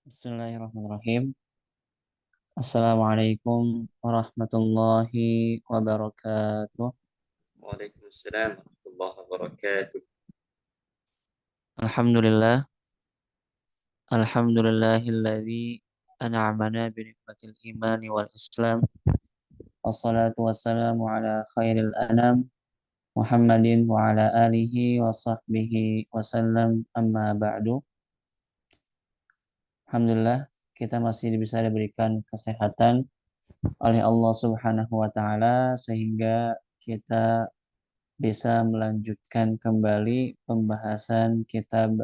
Bismillahirrahmanirrahim. Assalamualaikum warahmatullahi wabarakatuh. Waalaikumsalam warahmatullahi wabarakatuh. Alhamdulillah, alhamdulillahilladzi an'amana bi nikmatil imani wal islam. Wassalatu wassalamu ala khairil anam Muhammadin wa ala alihi wa sahbihi wasallam amma ba'du. Alhamdulillah, kita masih bisa diberikan kesehatan oleh Allah Subhanahu wa taala sehingga kita bisa melanjutkan kembali pembahasan kitab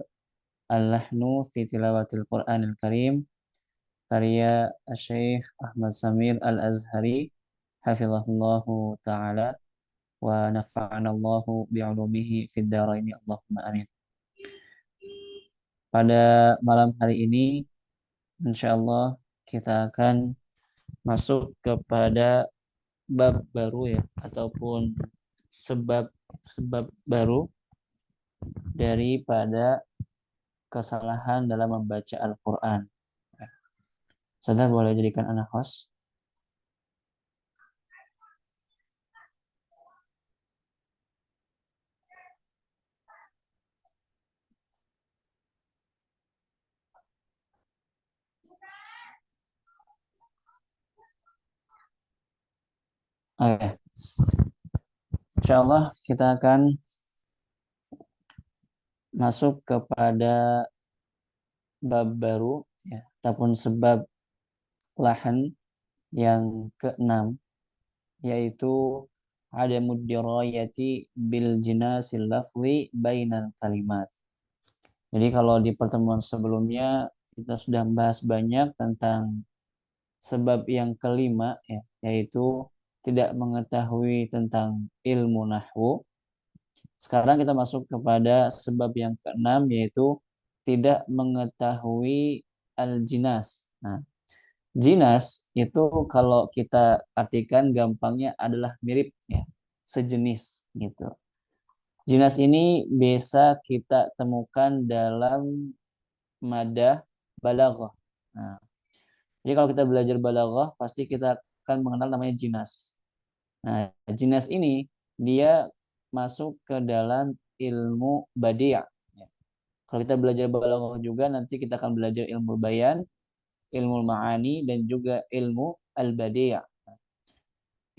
Al-Lahnu fi Tilawatil Qur'anil Karim karya Syekh Ahmad Samir Al-Azhari hafizahullahu taala wa nafa'anallahu bi'ulumihi fid dharaini Allahumma amin. Pada malam hari ini insyaallah kita akan masuk kepada bab baru ya ataupun sebab sebab baru daripada kesalahan dalam membaca Al-Quran. Saudara boleh jadikan anak host. Oke, insya Allah kita akan masuk kepada bab baru ya, ataupun sebab lahan yang keenam, yaitu adamud dirayati bil jinasil lafzi bainal kalimat. Jadi kalau di pertemuan sebelumnya kita sudah membahas banyak tentang sebab yang kelima ya, yaitu tidak mengetahui tentang ilmu nahwu. Sekarang kita masuk kepada sebab yang keenam, yaitu tidak mengetahui al-jinas. Nah, jinas itu kalau kita artikan gampangnya adalah mirip ya, sejenis gitu. Jinas ini bisa kita temukan dalam madah balaghah. Nah, jadi kalau kita belajar balaghah pasti kita akan mengenal namanya jinas. Nah, jinas ini dia masuk ke dalam ilmu badi'. Ya. Kalau kita belajar balaghah juga nanti kita akan belajar ilmu bayan, ilmu ma'ani dan juga ilmu al-badi'.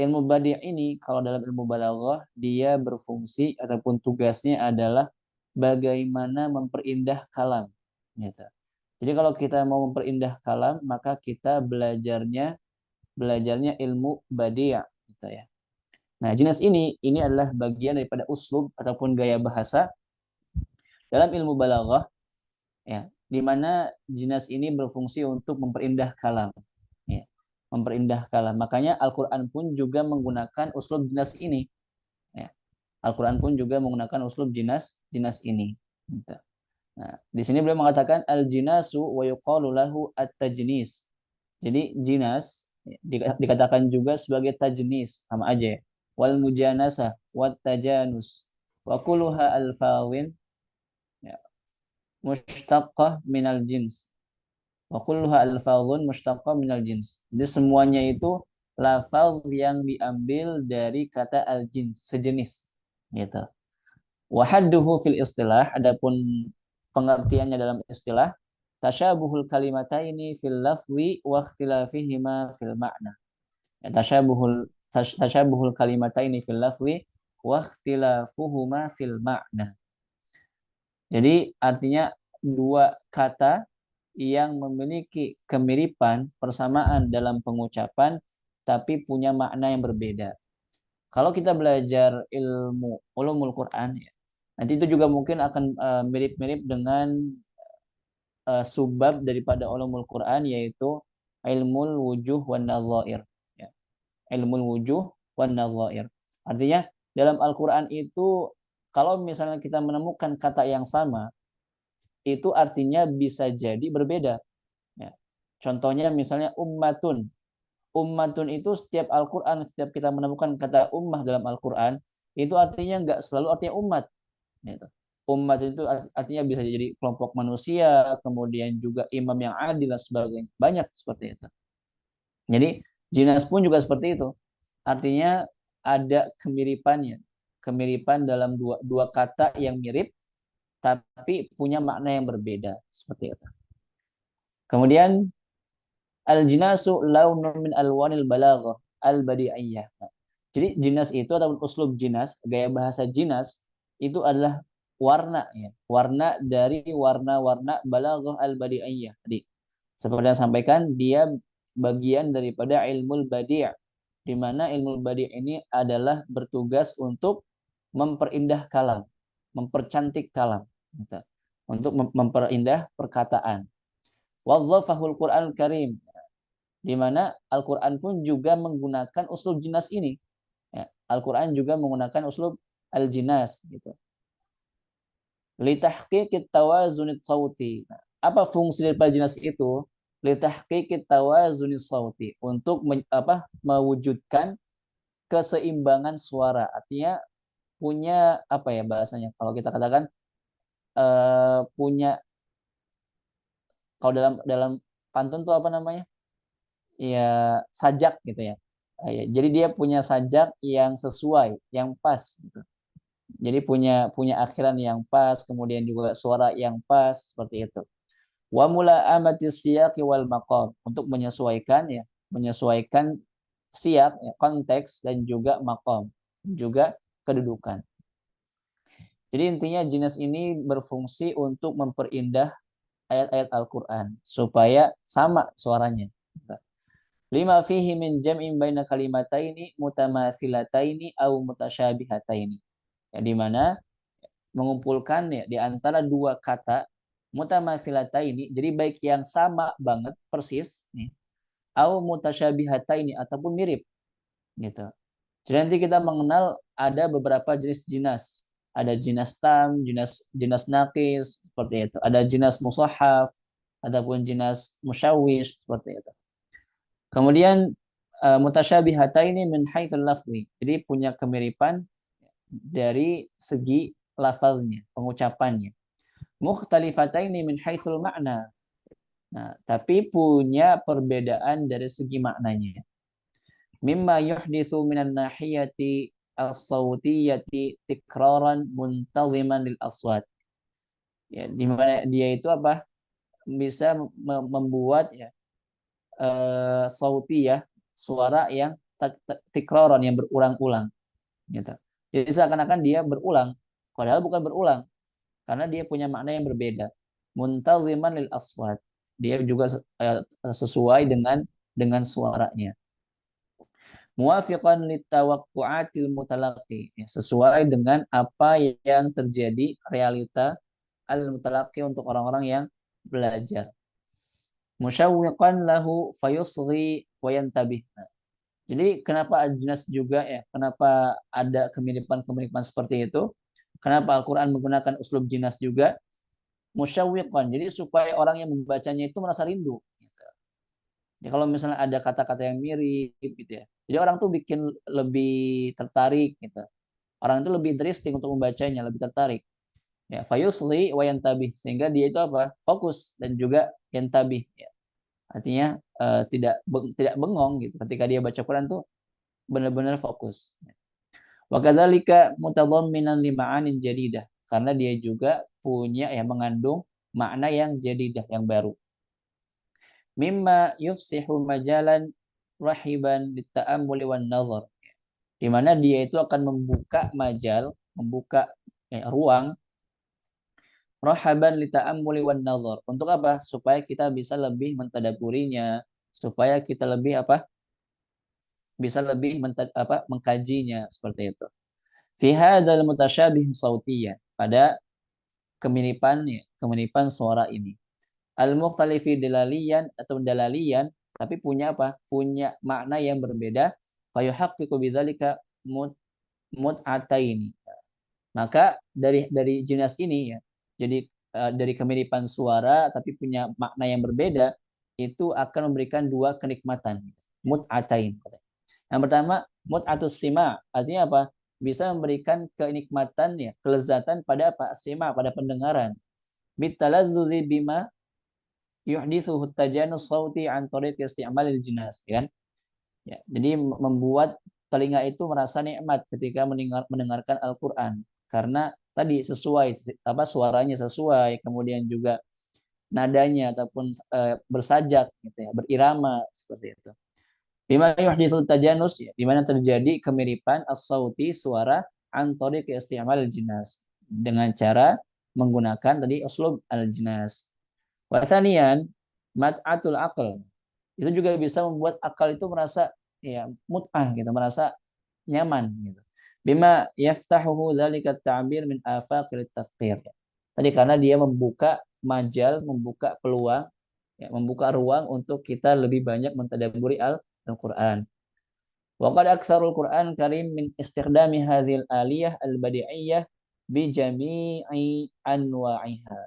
Ilmu badi' ini kalau dalam ilmu balaghah dia berfungsi ataupun tugasnya adalah bagaimana memperindah kalam gitu. Jadi kalau kita mau memperindah kalam maka kita belajarnya ilmu badi' gitu ya. Nah, jinas ini adalah bagian daripada uslub ataupun gaya bahasa dalam ilmu balaghah ya, di mana jinas ini berfungsi untuk memperindah kalam ya, memperindah kalam. Makanya Al-Qur'an pun juga menggunakan uslub jinas ini ya. Al-Qur'an pun juga menggunakan uslub jinas ini gitu. Nah, di sini beliau mengatakan al-jinasu wa yuqalu lahu at-tajnis. Jadi jinas dikatakan juga sebagai tajnis, sama aja ya. Wal mujanasah wat tajanus wa kulluha alfawin ya, mushtaqqah minal jins. Wa kulluha alfawun mushtaqqah minal jins. Jadi semuanya itu lafaz yang diambil dari kata al-jins, sejenis gitu. Wa hadduhu fil istilah, adapun pengertiannya dalam istilah, tasyabuhul kalimataini fil lafzi wa ikhtilafihima fil ma'na. Ya, tasyabuhul kalimataini fil lafzi wa ikhtilafuhuma fil ma'na. Jadi artinya dua kata yang memiliki kemiripan, persamaan dalam pengucapan tapi punya makna yang berbeda. Kalau kita belajar ilmu ulumul Quran ya, nanti itu juga mungkin akan mirip-mirip dengan subbab daripada ulumul Quran, yaitu ilmul wujuh wan nadhair ya. Ilmul wujuh wan nadhair. Artinya dalam Al-Qur'an itu kalau misalnya kita menemukan kata yang sama, itu artinya bisa jadi berbeda ya. Contohnya misalnya ummatun. Ummatun itu setiap Al-Qur'an, setiap kita menemukan kata ummah dalam Al-Qur'an, itu artinya enggak selalu artinya umat gitu. Umat itu artinya bisa jadi kelompok manusia, kemudian juga imam yang adil dan sebagainya. Banyak seperti itu. Jadi jinas pun juga seperti itu. Artinya ada kemiripannya. Kemiripan dalam dua kata yang mirip tapi punya makna yang berbeda seperti itu. Kemudian al-jinasu launun min alwanil balaghah al-badi'iyah. Jadi jinas itu ataupun uslub jinas, gaya bahasa jinas itu adalah warna ya, warna dari warna-warna balaghah al-badi'iyah. Tadi seperti yang sampaikan dia bagian daripada ilmu badi', di mana ilmu badi' ini adalah bertugas untuk memperindah kalam, mempercantik kalam, gitu. Untuk memperindah perkataan. Wadzafahul Qur'an Karim, di mana Al-Qur'an pun juga menggunakan uslub jinas ini. Ya, Al-Qur'an juga menggunakan uslub al-jinas gitu. Litahqiqit tawazunit sauti. Nah, apa fungsi daripada jinas itu? Litahqiqit tawazunit sauti, untuk mewujudkan keseimbangan suara. Artinya punya apa ya bahasanya? Kalau kita katakan punya, kalau dalam dalam pantun tuh apa namanya? Ya sajak gitu ya. Ya, jadi dia punya sajak yang sesuai, yang pas gitu. Jadi punya punya akhiran yang pas, kemudian juga suara yang pas seperti itu. Wa mula'amati siyaqi wal maqam, untuk menyesuaikan ya, menyesuaikan siyak ya, konteks dan juga maqam, juga kedudukan. Jadi intinya jinas ini berfungsi untuk memperindah ayat-ayat Al-Qur'an supaya sama suaranya. Lima fihi min jam'in baina kalimataini mutamathilataini au mutasyabihataini. Ya, di mana mengumpulkan ya di antara dua kata mutamathilataini, jadi baik yang sama banget persis nih, au mutasyabihataini ataupun mirip gitu. Jadi nanti kita mengenal ada beberapa jenis jinas. Ada jinas tam, jinas jinas naqis seperti itu. Ada jinas musahaf ataupun jinas musyawish seperti itu. Kemudian mutasyabihataini min haitsul lafzi. Jadi punya kemiripan dari segi lafaznya, pengucapannya. Mukhtalifataini min haitsul makna. Nah, tapi punya perbedaan dari segi maknanya. Mimma yuhditsu minan nahiyati as-sautiyati tikraran muntaziman lil aswat. Ya, di mana dia itu apa? Bisa membuat ya sauti ya, suara yang tikraran, yang berulang-ulang gitu. Jadi seakan-akan dia berulang, padahal bukan berulang karena dia punya makna yang berbeda. Muntaziman lil aswat. Dia juga sesuai dengan suaranya. Muwafiqan litawaqqu'atil mutalaqi, ya, sesuai dengan apa yang terjadi realita al-mutalaqi untuk orang-orang yang belajar. Musyawwiqan lahu fayusghi wa yantabih. Jadi kenapa ajnas juga ya? Kenapa ada kemiripan-kemiripan seperti itu? Kenapa Al-Qur'an menggunakan uslub jinas juga? Musyawwiqan. Jadi supaya orang yang membacanya itu merasa rindu. Ya, kalau misalnya ada kata-kata yang mirip gitu ya. Jadi orang tuh bikin lebih tertarik gitu. Orang itu lebih interesting untuk membacanya, lebih tertarik. Ya, fayusli wa yantabih, sehingga dia itu apa? Fokus dan juga yantabih ya. Artinya tidak bengong gitu. Ketika dia baca Quran tuh benar-benar fokus. Wa kadzalika mutadhamminan li ma'anin jadidah, karena dia juga punya ya mengandung makna yang jadidah, yang baru. Mimma yufsihu majalan rahiban litta'ammuli wan nazar, di mana dia itu akan membuka majal, membuka ruang rahaban lita'ammuli wan nazar, untuk apa? Supaya kita bisa lebih mentadaburinya, supaya kita lebih bisa lebih mengkajinya seperti itu. Fi hadzal mutasyabih sautiyah, pada kemiripan suara ini. Al-mukhtalifi dalaliyan atau dalaliyan, tapi punya apa? Punya makna yang berbeda. Fayuhaqqiqu bidzalika mut'ataini. Maka dari jinas ini ya. Jadi dari kemiripan suara tapi punya makna yang berbeda, itu akan memberikan dua kenikmatan. Mut'atain. Yang pertama, mut'atus sima, artinya apa? bisa memberikan kenikmatan ya, kelezatan pada apa? Sima, pada pendengaran. Bitalazzuzi bima yuhdithuhu tajanus sauti an tariq isti'malil jinas, ya kan? Ya, jadi membuat telinga itu merasa nikmat ketika mendengarkan Al-Qur'an karena tadi sesuai apa suaranya sesuai, kemudian juga nadanya ataupun bersajak gitu ya, berirama seperti itu. Bima yuhditsu tajanus ya, di mana terjadi kemiripan as-sauti suara antari ke isti'mal jinas dengan cara menggunakan tadi uslub al-jinas. Wa tsaniyan mat'atul aql. Itu juga bisa membuat akal itu merasa ya mut'ah gitu, merasa nyaman gitu. Bima yaftahuhu dzalika ta'bir min afaqil tafkir. Tadi karena dia membuka majal, membuka peluang, ya, membuka ruang untuk kita lebih banyak mentadabburi Al-Qur'an. Wa qad aktsarul Qur'an karim min istikhdami hadzal aliyah al-badi'iyyah bi jami'i anwa'iha.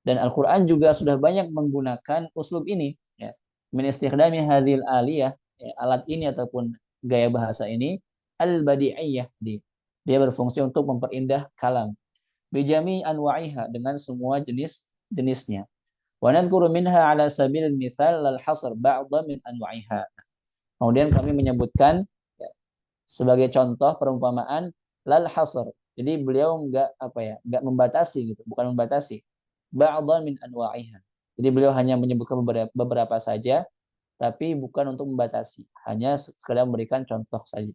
Dan Al-Qur'an juga sudah banyak menggunakan uslub ini ya. Min istikhdami hadzal aliyah, ya, alat ini ataupun gaya bahasa ini al-badi'iyyah, dia berfungsi untuk memperindah kalam bijami anwa'iha dengan semua jenisnya. Wa nadhkuru minha ala sabil mithal lal hasr ba'dha min anwa'iha. Kemudian kami menyebutkan ya, sebagai contoh perumpamaan lal hasr. Jadi beliau enggak membatasi gitu, bukan membatasi. Ba'dha min anwa'iha. Jadi beliau hanya menyebutkan beberapa saja, tapi bukan untuk membatasi, hanya sekadar memberikan contoh saja.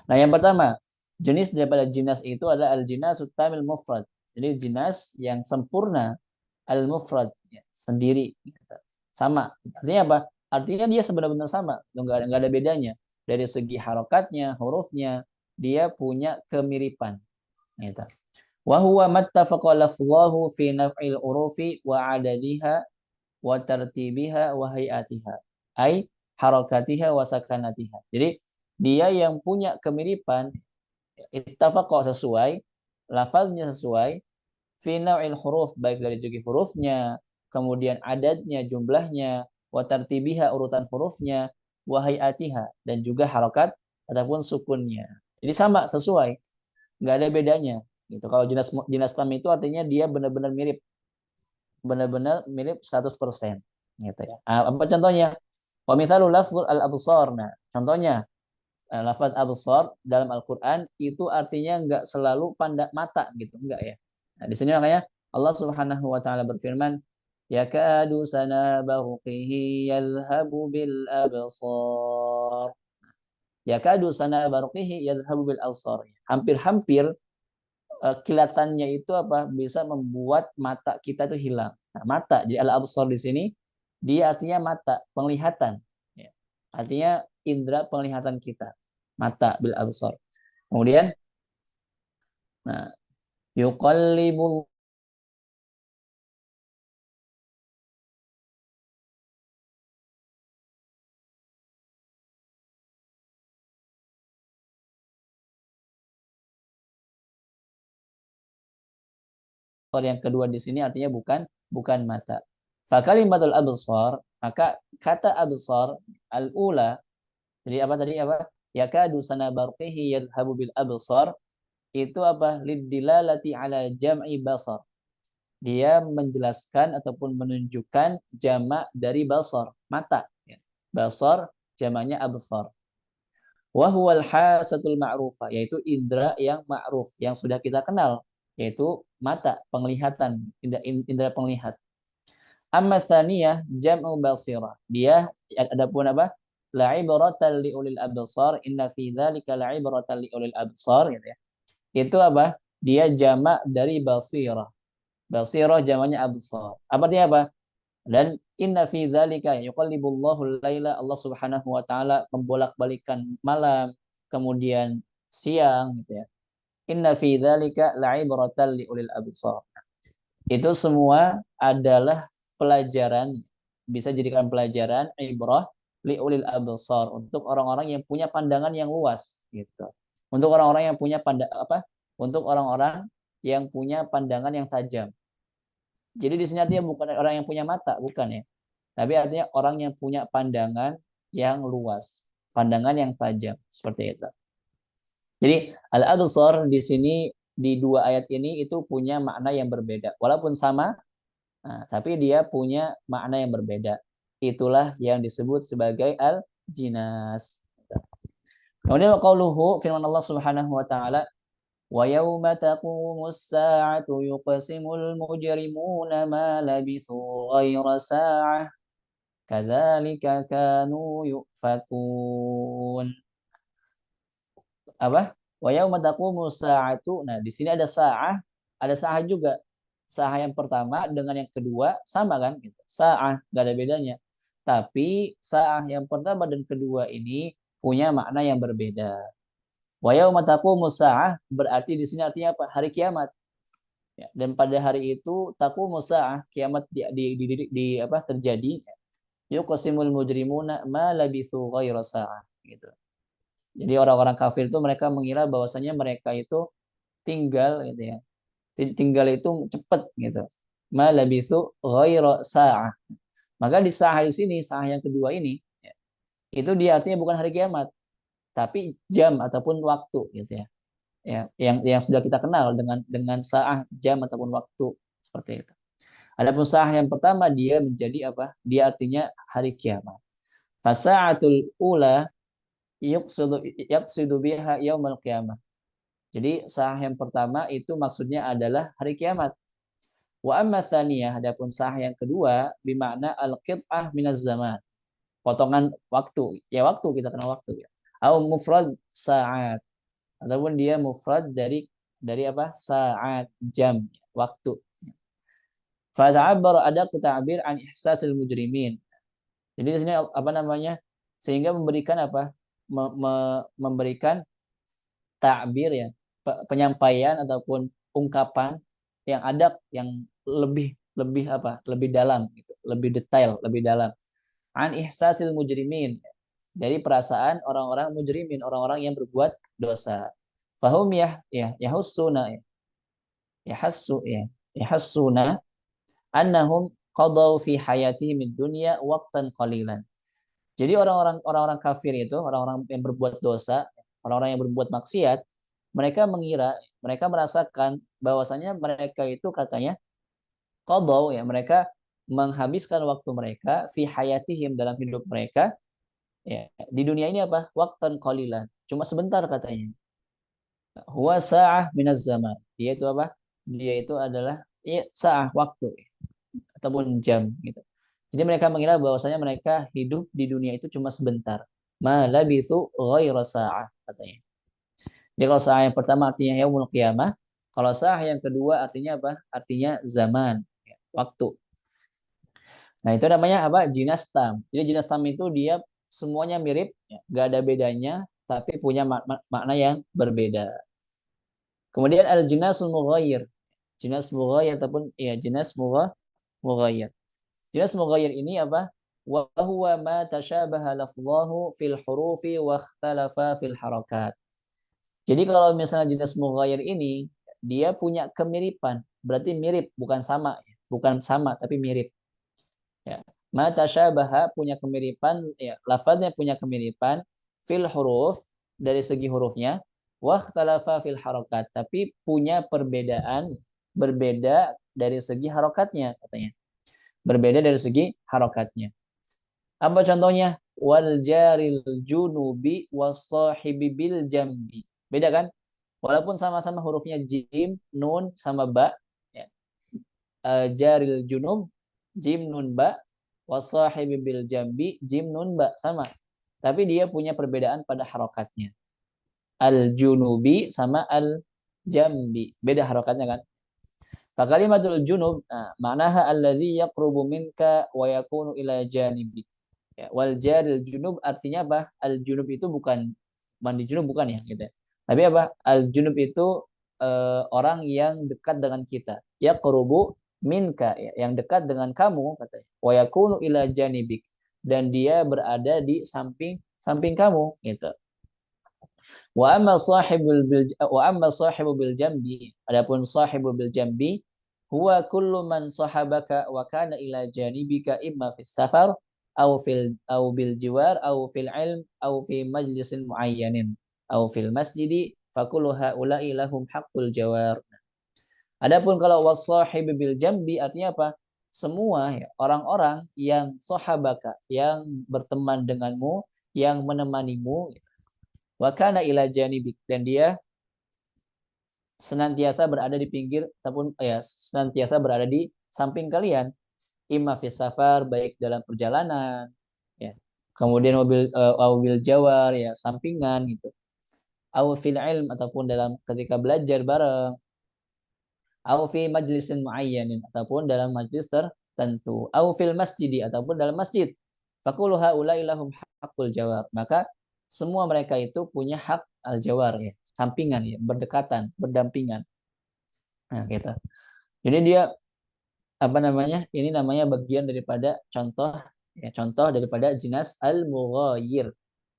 Nah, yang pertama, jenis daripada jinas itu adalah al-jinasut tamil mufrad. Jadi jinas yang sempurna al-mufrad, ya, sendiri gitu. Sama. Artinya apa? Artinya dia sebenarnya sama, enggak ada bedanya. Dari segi harokatnya, hurufnya, dia punya kemiripan. Gitu. Wa huwa mattafaqa lafzahu fi naf'il urufi wa adadiha wa tartibiha wa hayatiha. Ai harakatiha wa sakanatiha. Jadi dia yang punya kemiripan ittafaqa sesuai, lafaznya sesuai, fi nau'il huruf baik dari segi hurufnya, kemudian adadnya, jumlahnya, wa tartibiha urutan hurufnya, wa hayatiha dan juga harakat ataupun sukunnya. Jadi sama, sesuai, nggak ada bedanya. Gitu. Kalau jinas tam itu artinya dia benar-benar mirip 100%. Gitu ya. Apa contohnya? Wa misalul lafzul al-absar. Nah, contohnya lafaz absar dalam Al-Qur'an itu artinya enggak selalu pandang mata gitu, enggak ya. Nah, di sini makanya Allah Subhanahu wa taala berfirman, yakadu sana barqihi yadhhabu bil absar. Yakadu sana barqihi yadhhabu bil absar. Hampir-hampir kilatannya itu bisa membuat mata kita itu hilang. Nah, mata jadi al-absar di sini dia artinya mata, penglihatan. Ya. Artinya indera penglihatan kita. Mata bil absar. Kemudian nah yuqallibul yang kedua di sini artinya bukan mata. Fa kalimatul absar, maka kata absar al-ula jadi apa tadi apa? Yakadu sana barqihi yadhhabu bil absar itu Lidilalati ala jam'i basar. Dia menjelaskan ataupun menunjukkan jamak dari basar, mata. Basar jamaknya absar. Wa huwal hasatul ma'rufah, yaitu indera yang ma'ruf, yang sudah kita kenal, yaitu mata, penglihatan, indera penglihat. Amma tsaniyah jam'u basirah. Dia adapun la'ibratan liulil absar, inna fi dzalika la'ibratan liulil absar gitu ya. Itu Dia jamak dari basirah. Basirah jamaknya absar. Artinya apa? Dan inna fi dzalika yuqallibullahu al-laila, Allah Subhanahu wa taala membolak-balikan malam kemudian siang gitu ya. Inna fi dzalika la'ibratan liulil absar. Itu semua adalah pelajaran, bisa jadikan pelajaran ibrah liulil absar, untuk orang-orang yang punya pandangan yang luas gitu. Untuk orang-orang yang punya Untuk orang-orang yang punya pandangan yang tajam. Jadi di sini artinya bukan orang yang punya mata, bukan ya. Tapi artinya orang yang punya pandangan yang luas, pandangan yang tajam, seperti itu. Jadi al-absar di sini di dua ayat ini itu punya makna yang berbeda. Walaupun sama, nah, tapi dia punya makna yang berbeda. Itulah yang disebut sebagai al-jinas. Kemudian qauluhu firman Allah Subhanahu wa taala wa yauma taqumus sa'atu yuqsimul mujrimuna ma labithu ghaira sa'ah kadzalika kanu yufakun. Apa? Wa yauma taqumus sa'atu. Nah, di sini ada sa'ah juga. Sa'ah yang pertama dengan yang kedua sama kan? Gitu. Sa'ah, gak ada bedanya. Tapi sa'ah yang pertama dan kedua ini punya makna yang berbeda. Wa yauma taqumus sa'ah berarti di sini artinya apa? Hari kiamat. Ya, dan pada hari itu taqumus sa'ah, kiamat di apa terjadi. Yuqsimul mujrimuna ma labithu ghaira sa'ah gitu. Jadi orang-orang kafir itu mereka mengira bahwasanya mereka itu tinggal gitu ya. Tinggal itu cepat gitu. Ma labithu ghaira sa'ah. Maka di sa'ah di sini, sa'ah yang kedua ini ya, itu dia artinya bukan hari kiamat, tapi jam ataupun waktu gitu ya. Ya, yang sudah kita kenal dengan sa'ah, jam ataupun waktu seperti itu. Adapun sa'ah yang pertama dia menjadi apa? Dia artinya hari kiamat. Fasa'atul ula yaqsidu biha yaumal qiyamah. Jadi sah yang pertama itu maksudnya adalah hari kiamat. Wa amma tsaniyah, adapun sah yang kedua bermakna al-qit'ah minaz zaman. Potongan waktu. Ya waktu, kita kenal waktu ya. Au mufrad saat, ataupun dia mufrad dari apa? Saat, jam, waktu. Fa ta'abbar ada ta'bir an ihsasil mujrimin. Jadi di sini apa namanya? Sehingga memberikan apa? Memberikan takbir ya, penyampaian ataupun ungkapan yang ada yang lebih lebih apa? Lebih dalam gitu, lebih detail, lebih dalam. An ihsasil mujrimin, dari perasaan orang-orang mujrimin, orang-orang yang berbuat dosa. Fahum yahussuna yahassuna annahum qadaw fi hayatihim dunya waqtan qalilan. Jadi orang-orang kafir itu, orang-orang yang berbuat dosa, orang-orang yang berbuat maksiat, mereka merasakan bahwasanya mereka itu katanya qadaw ya, mereka menghabiskan waktu mereka fi hayatihim dalam hidup mereka ya, di dunia ini apa? Waqtan qalilan. Cuma sebentar katanya. Huwa sa'ah minaz zaman. Dia itu apa? Dia itu adalah ya, sa'ah waktu ataupun jam gitu. Jadi mereka mengira bahwasanya mereka hidup di dunia itu cuma sebentar. Ma labithu ghaira sa'ah katanya. Jadi kalau sa'ah yang pertama artinya yaumul qiyamah, kalau sa'ah yang kedua artinya apa? Artinya zaman, ya, waktu. Nah, itu namanya apa? Jinas tam. Jadi jinas tam itu dia semuanya mirip, ya, gak ada bedanya, tapi punya makna yang berbeda. Kemudian al-jinasul mughayyir. Jinas mughayyir ataupun ya jinas mughayyir. Jinas mughayyir ini apa? Wa huwa ma tashabaha lafdhahu fil hurufi wa ikhtalafa fil harakat. Jadi kalau misalnya jinas mughayyir ini dia punya kemiripan, berarti mirip, bukan sama, bukan sama tapi mirip. Ya. Ma tashabaha punya kemiripan, ya, lafadznya punya kemiripan fil huruf dari segi hurufnya, wa ikhtalafa fil harakat, tapi punya perbedaan, berbeda dari segi harokatnya katanya. Berbeda dari segi harokatnya. Apa contohnya? Wal jaril junubi wasahibi bil jambi. Beda kan? Walaupun sama-sama hurufnya jim, nun, sama ba. Ya. Jaril junub, jim, nun, ba. Wasahibi bil jambi, jim, nun, ba. Sama. Tapi dia punya perbedaan pada harokatnya. Al junubi sama al jambi. Beda harokatnya kan? Fakalimatul junub, nah, ma'naha alladzi yaqrubu minka wa yakunu ila janibik. Ya, wal jaril junub artinya apa? Al junub itu bukan mandi junub, bukan ya gitu. Tapi apa? Al junub itu orang yang dekat dengan kita. Yaqrubu minka, ya, yang dekat dengan kamu katanya. Wa yakunu ila janibik, dan dia berada di samping samping kamu gitu. Wa amma sahibu bil jambi, adapun sahibu bil jambi huwa kullu man sahabaka wa kana ila janibika imma fis safar au bil jiwar au fil ilm au fi majlisin muayyanin au fil masjidi fakulu haula'i lahum haqqul jawar. Adapun kalau wasahibi bil jambi artinya apa? Semua ya, orang-orang yang sahabaka, yang berteman denganmu, yang menemanimu, wa kana ila janibik, dan dia senantiasa berada di pinggir ataupun ya senantiasa berada di samping kalian, imma fis safar, baik dalam perjalanan ya, kemudian mobil jawar ya, sampingan gitu, au fil ilm, ataupun dalam ketika belajar bareng, au fi majlisin muayyanin, ataupun dalam majlis tertentu, au fil masjidi, ataupun dalam masjid, faqulu haula'i lahum haqqul jawab, maka semua mereka itu punya hak al jawar ya, sampingan ya, berdekatan, berdampingan. Nah, gitu. Jadi dia apa namanya? Ini namanya bagian daripada contoh ya, contoh daripada jinas al-mughayir.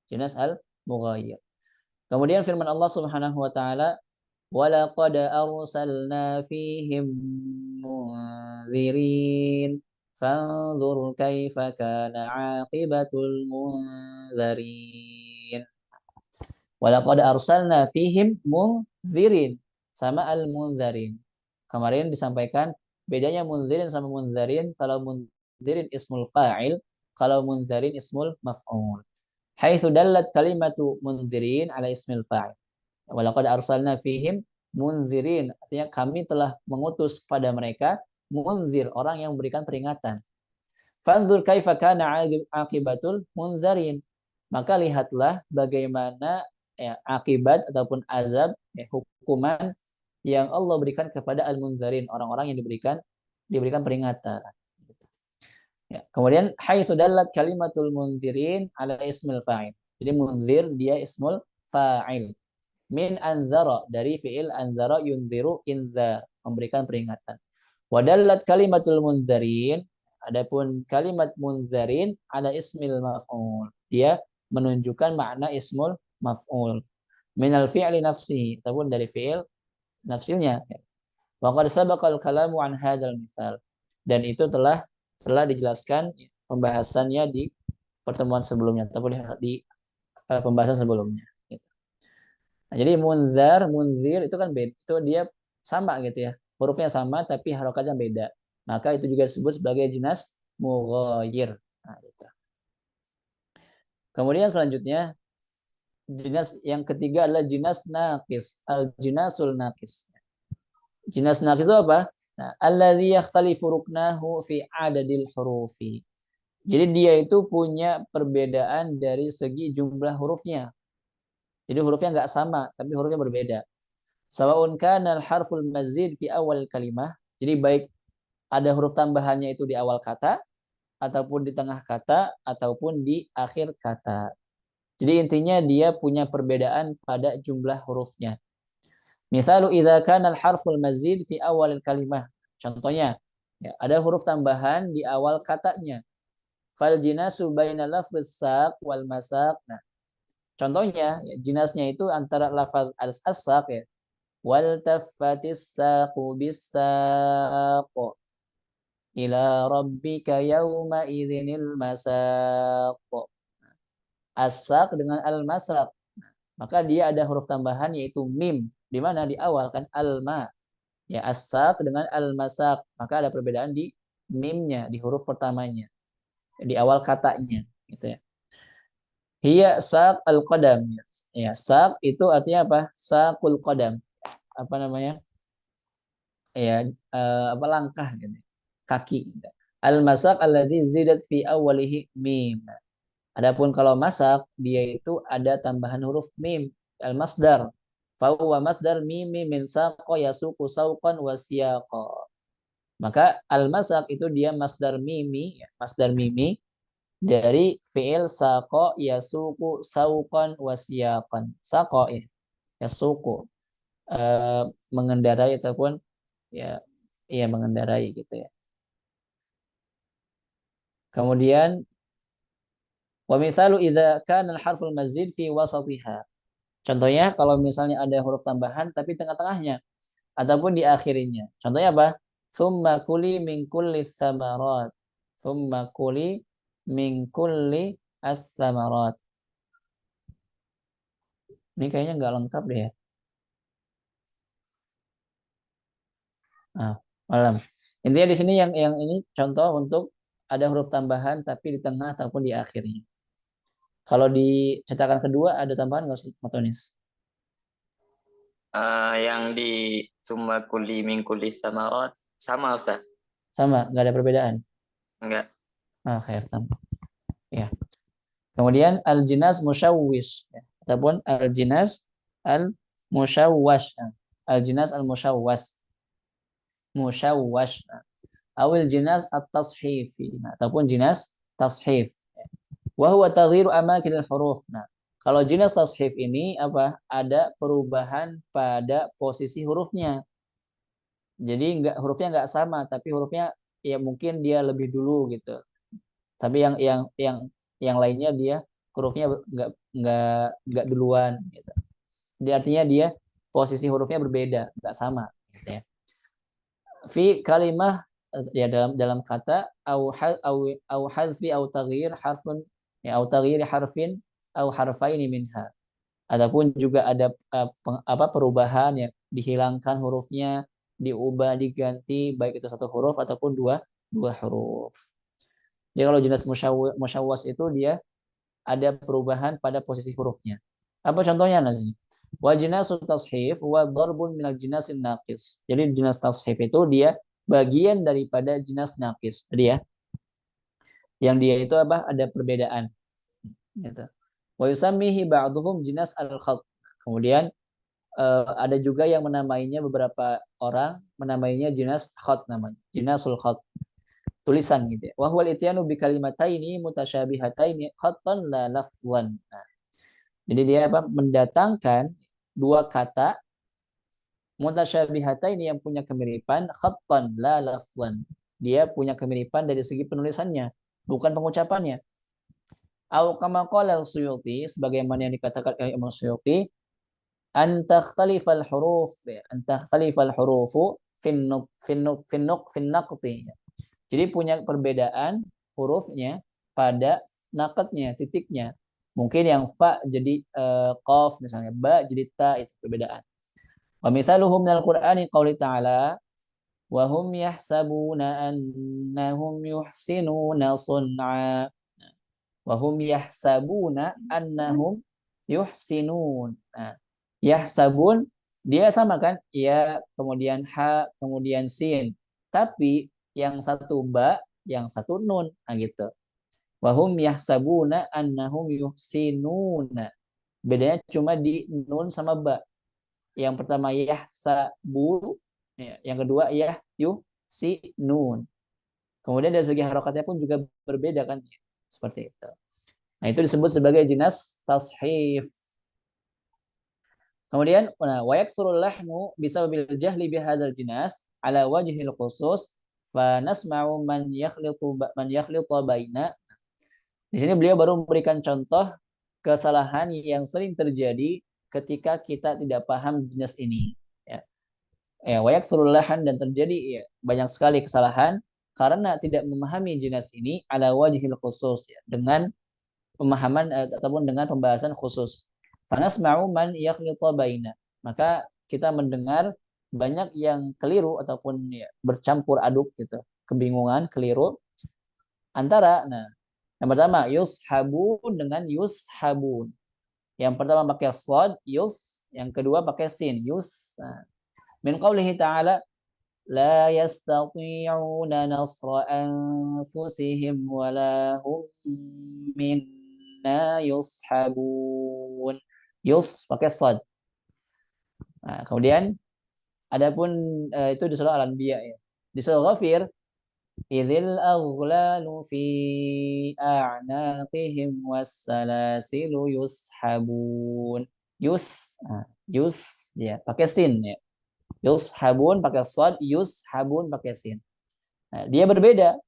Jinas al-mughayir. Kemudian firman Allah Subhanahu wa taala, "Walaqad arsalna fihim munzirin. Fanzur kaifa kana 'aqibatul munzirin." Walaqad arsalna fihim munzirin, sama al-munzirin. Kemarin disampaikan bedanya munzirin sama munzarin. Kalau munzirin ismul fa'il, kalau munzarin ismul maf'ul. Haitsu dallat kalimatu munzirin ala ismil fa'il. Walaqad arsalna fihim munzirin, artinya kami telah mengutus pada mereka munzir, orang yang memberikan peringatan. Fanzur kaifa kana aqibatul munzarin. Maka lihatlah bagaimana ya, akibat ataupun azab ya, hukuman yang Allah berikan kepada al-munzarin, orang-orang yang diberikan peringatan. Ya. Kemudian haitsu dallat kalimatul munzirin ala ismil fa'il. Jadi munzir dia ismul fa'il. Min anzara, dari fi'il anzara yunziru inzar, memberikan peringatan. Wa dallat kalimatul munzarin, adapun kalimat munzarin ala ismil maf'ul. Dia menunjukkan makna ismul maf'ul. Minal fi'li nafsihi, ataupun dari fi'il nafsilnya. Wa qad sabaqal kalamu an hadzal misal. Dan itu telah dijelaskan pembahasannya di pertemuan sebelumnya ataupun di pembahasan sebelumnya. Nah, jadi munzar, munzir itu kan beda, itu dia sama gitu ya. Hurufnya sama tapi harokatnya beda. Maka itu juga disebut sebagai jinas mughayir. Nah, gitu. Kemudian selanjutnya jinas yang ketiga adalah jinas naqis, al-jinasul naqis. Jinas naqis itu apa? Nah, alladzi yakhtalifu ruknahu fi adadil hurufi. Jadi dia itu punya perbedaan dari segi jumlah hurufnya. Jadi hurufnya nggak sama, tapi hurufnya berbeda. Sawaun kana al-harful mazid fi awal kalimah. Jadi baik ada huruf tambahannya itu di awal kata, ataupun di tengah kata, ataupun di akhir kata. Jadi intinya dia punya perbedaan pada jumlah hurufnya. Misalu idza kana al-harful mazid fi awal kalimah. Contohnya, ya, ada huruf tambahan di awal katanya. Fal jinasu baina lafz saq wal masaq. Nah, contohnya ya, jinasnya itu antara lafaz as-saq ya. Wal taffatis saqu bis-saq ila rabbika yauma idzinil masaq. As-saq dengan al-masaq. Maka dia ada huruf tambahan yaitu mim, di mana di awal kan al-ma. Ya, as-saq dengan al-masaq. Maka ada perbedaan di mimnya, di huruf pertamanya, di awal katanya gitu ya. Hiya saq al-qadam. Ya, saq itu artinya apa? Saqul qadam. Apa namanya? Ya, apa langkah gitu. Kaki. Al-masaq alladzi zidat fi awwalihi mim. Adapun kalau masak dia itu ada tambahan huruf mim, al-masdar. Fa huwa masdar mimi min saqa yasuqu sauqan wa siyaqa. Maka al-masak itu dia masdar mimi, ya, masdar mimi dari fi'il saqa yasuqu sauqan wa siyaqan. Saqa ya, yasuqu mengendarai ataupun ya iya mengendarai gitu ya. Kemudian wa misalu idza kana al-harful mazid fi wasatiha. Contohnya kalau misalnya ada huruf tambahan tapi tengah-tengahnya ataupun di akhirnya. Contohnya apa? Tsumma kuli min kulli samarat. Tsumma kuli min kulli as-samarat. Ini kayaknya nggak lengkap deh ya. Nah, malam. Intinya di sini yang ini contoh untuk ada huruf tambahan tapi di tengah ataupun di akhirnya. Kalau di cetakan kedua ada tambahan nggak sih, Matonis? Yang di summa kulli min kulli samarat sama Ustaz? Sama, nggak ada perbedaan. Enggak. Khair sama. Ya. Kemudian al-jinas musyawwish, ya. Ataupun al-jinas al-musyawwash. Al-jinas al-musyawwas, musyawwash. Awil jinas at-tashifi. Nah, ataupun jinas tashif. Wa huwa taghyiru amakinil huruf. Nah, kalau jinas tashif ini apa? Ada perubahan pada posisi hurufnya. Jadi hurufnya nggak sama, tapi hurufnya ya mungkin dia lebih dulu gitu. Tapi yang lainnya dia hurufnya nggak duluan gitu. Jadi artinya dia posisi hurufnya berbeda, nggak sama gitu ya. Fi kalimah, ya dalam kata au hadfi au taghyir harfun, ya au taghyir harfin au harfaini minha. Adapun juga ada perubahan, ya dihilangkan hurufnya, diubah, diganti, baik itu satu huruf ataupun dua huruf. Jadi kalau jenis musyawwas itu dia ada perubahan pada posisi hurufnya. Apa contohnya nanti? Wa jinasul tashif wa darbun minal jinasin naqis. Jadi jinas tashif itu dia bagian daripada jinas naqis. Tadi ya, yang dia itu apa? Ada perbedaan. Gitu. Wa yusammihi ba'duhum jinas al-khat. Kemudian ada juga yang menamainya, beberapa orang menamainya jinas khat namanya. Jinasul khat. Tulisan gitu ya. Wa huwal ityanu bi kalimataini mutasyabihataini khattan la lafwan. Nah, jadi dia apa? Mendatangkan dua kata mutasyabihataini yang punya kemiripan, khattan la lafwan. Dia punya kemiripan dari segi penulisannya, bukan pengucapannya. Au kama qala al-Suyuti, sebagaimana yang dikatakan oleh Imam Suyuti, an takhtalifal huruf, an takhtalifal hurufu fin naqti. Jadi punya perbedaan hurufnya pada nakatnya, titiknya. Mungkin yang fa jadi qaf misalnya, ba jadi ta, itu perbedaan. Wa mithaluhu minal Qur'ani qauli ta'ala wa hum yahsabuna annahum yuhsinuna sun'a. Wa hum yahsabuna annahum yuhsinun. Nah, yahsabun dia sama kan? Ya, kemudian ha, kemudian sin. Tapi yang satu ba, yang satu nun. Nah, gitu. Wahum yahsabuna annahum yuhsinuna. Bedanya cuma di nun sama ba. Yang pertama yahsabu, ya. Yang kedua yuhsinun. Kemudian dari segi harokatnya pun juga berbeda kan? Seperti itu. Nah, itu disebut sebagai jinas tashif. Kemudian wa yaksurul lahmu bisababil jahli bihadzal jinas ala wajhil khusus fa nasma'u man yakhlitu baina. Di sini beliau baru memberikan contoh kesalahan yang sering terjadi ketika kita tidak paham jenis ini. Ya, wa yaksurul lahan, dan terjadi ya, banyak sekali kesalahan karena tidak memahami jenis ini ala wajhil khusus, ya, dengan pemahaman ataupun dengan pembahasan khusus. Fanasma'u man yakhlita baina. Maka kita mendengar banyak yang keliru ataupun ya, bercampur aduk gitu, kebingungan, keliru antara yang pertama yushabun dengan yushabun. Yang pertama pakai shad yus, yang kedua pakai sin yus. Min qaulihi ta'ala la yastati'una nasra anfusihim wala hum minna yushabun. Yus pakai sad. Nah, kemudian adapun itu di surah Al-Anbiya, ya. Di surah Ghafir, idzil aghlalu fi a'naqihim was-salasilu yushabun. Yus ya pakai sin, ya. Yushabun pakai sad, yushabun pakai sin. Nah, dia berbeda.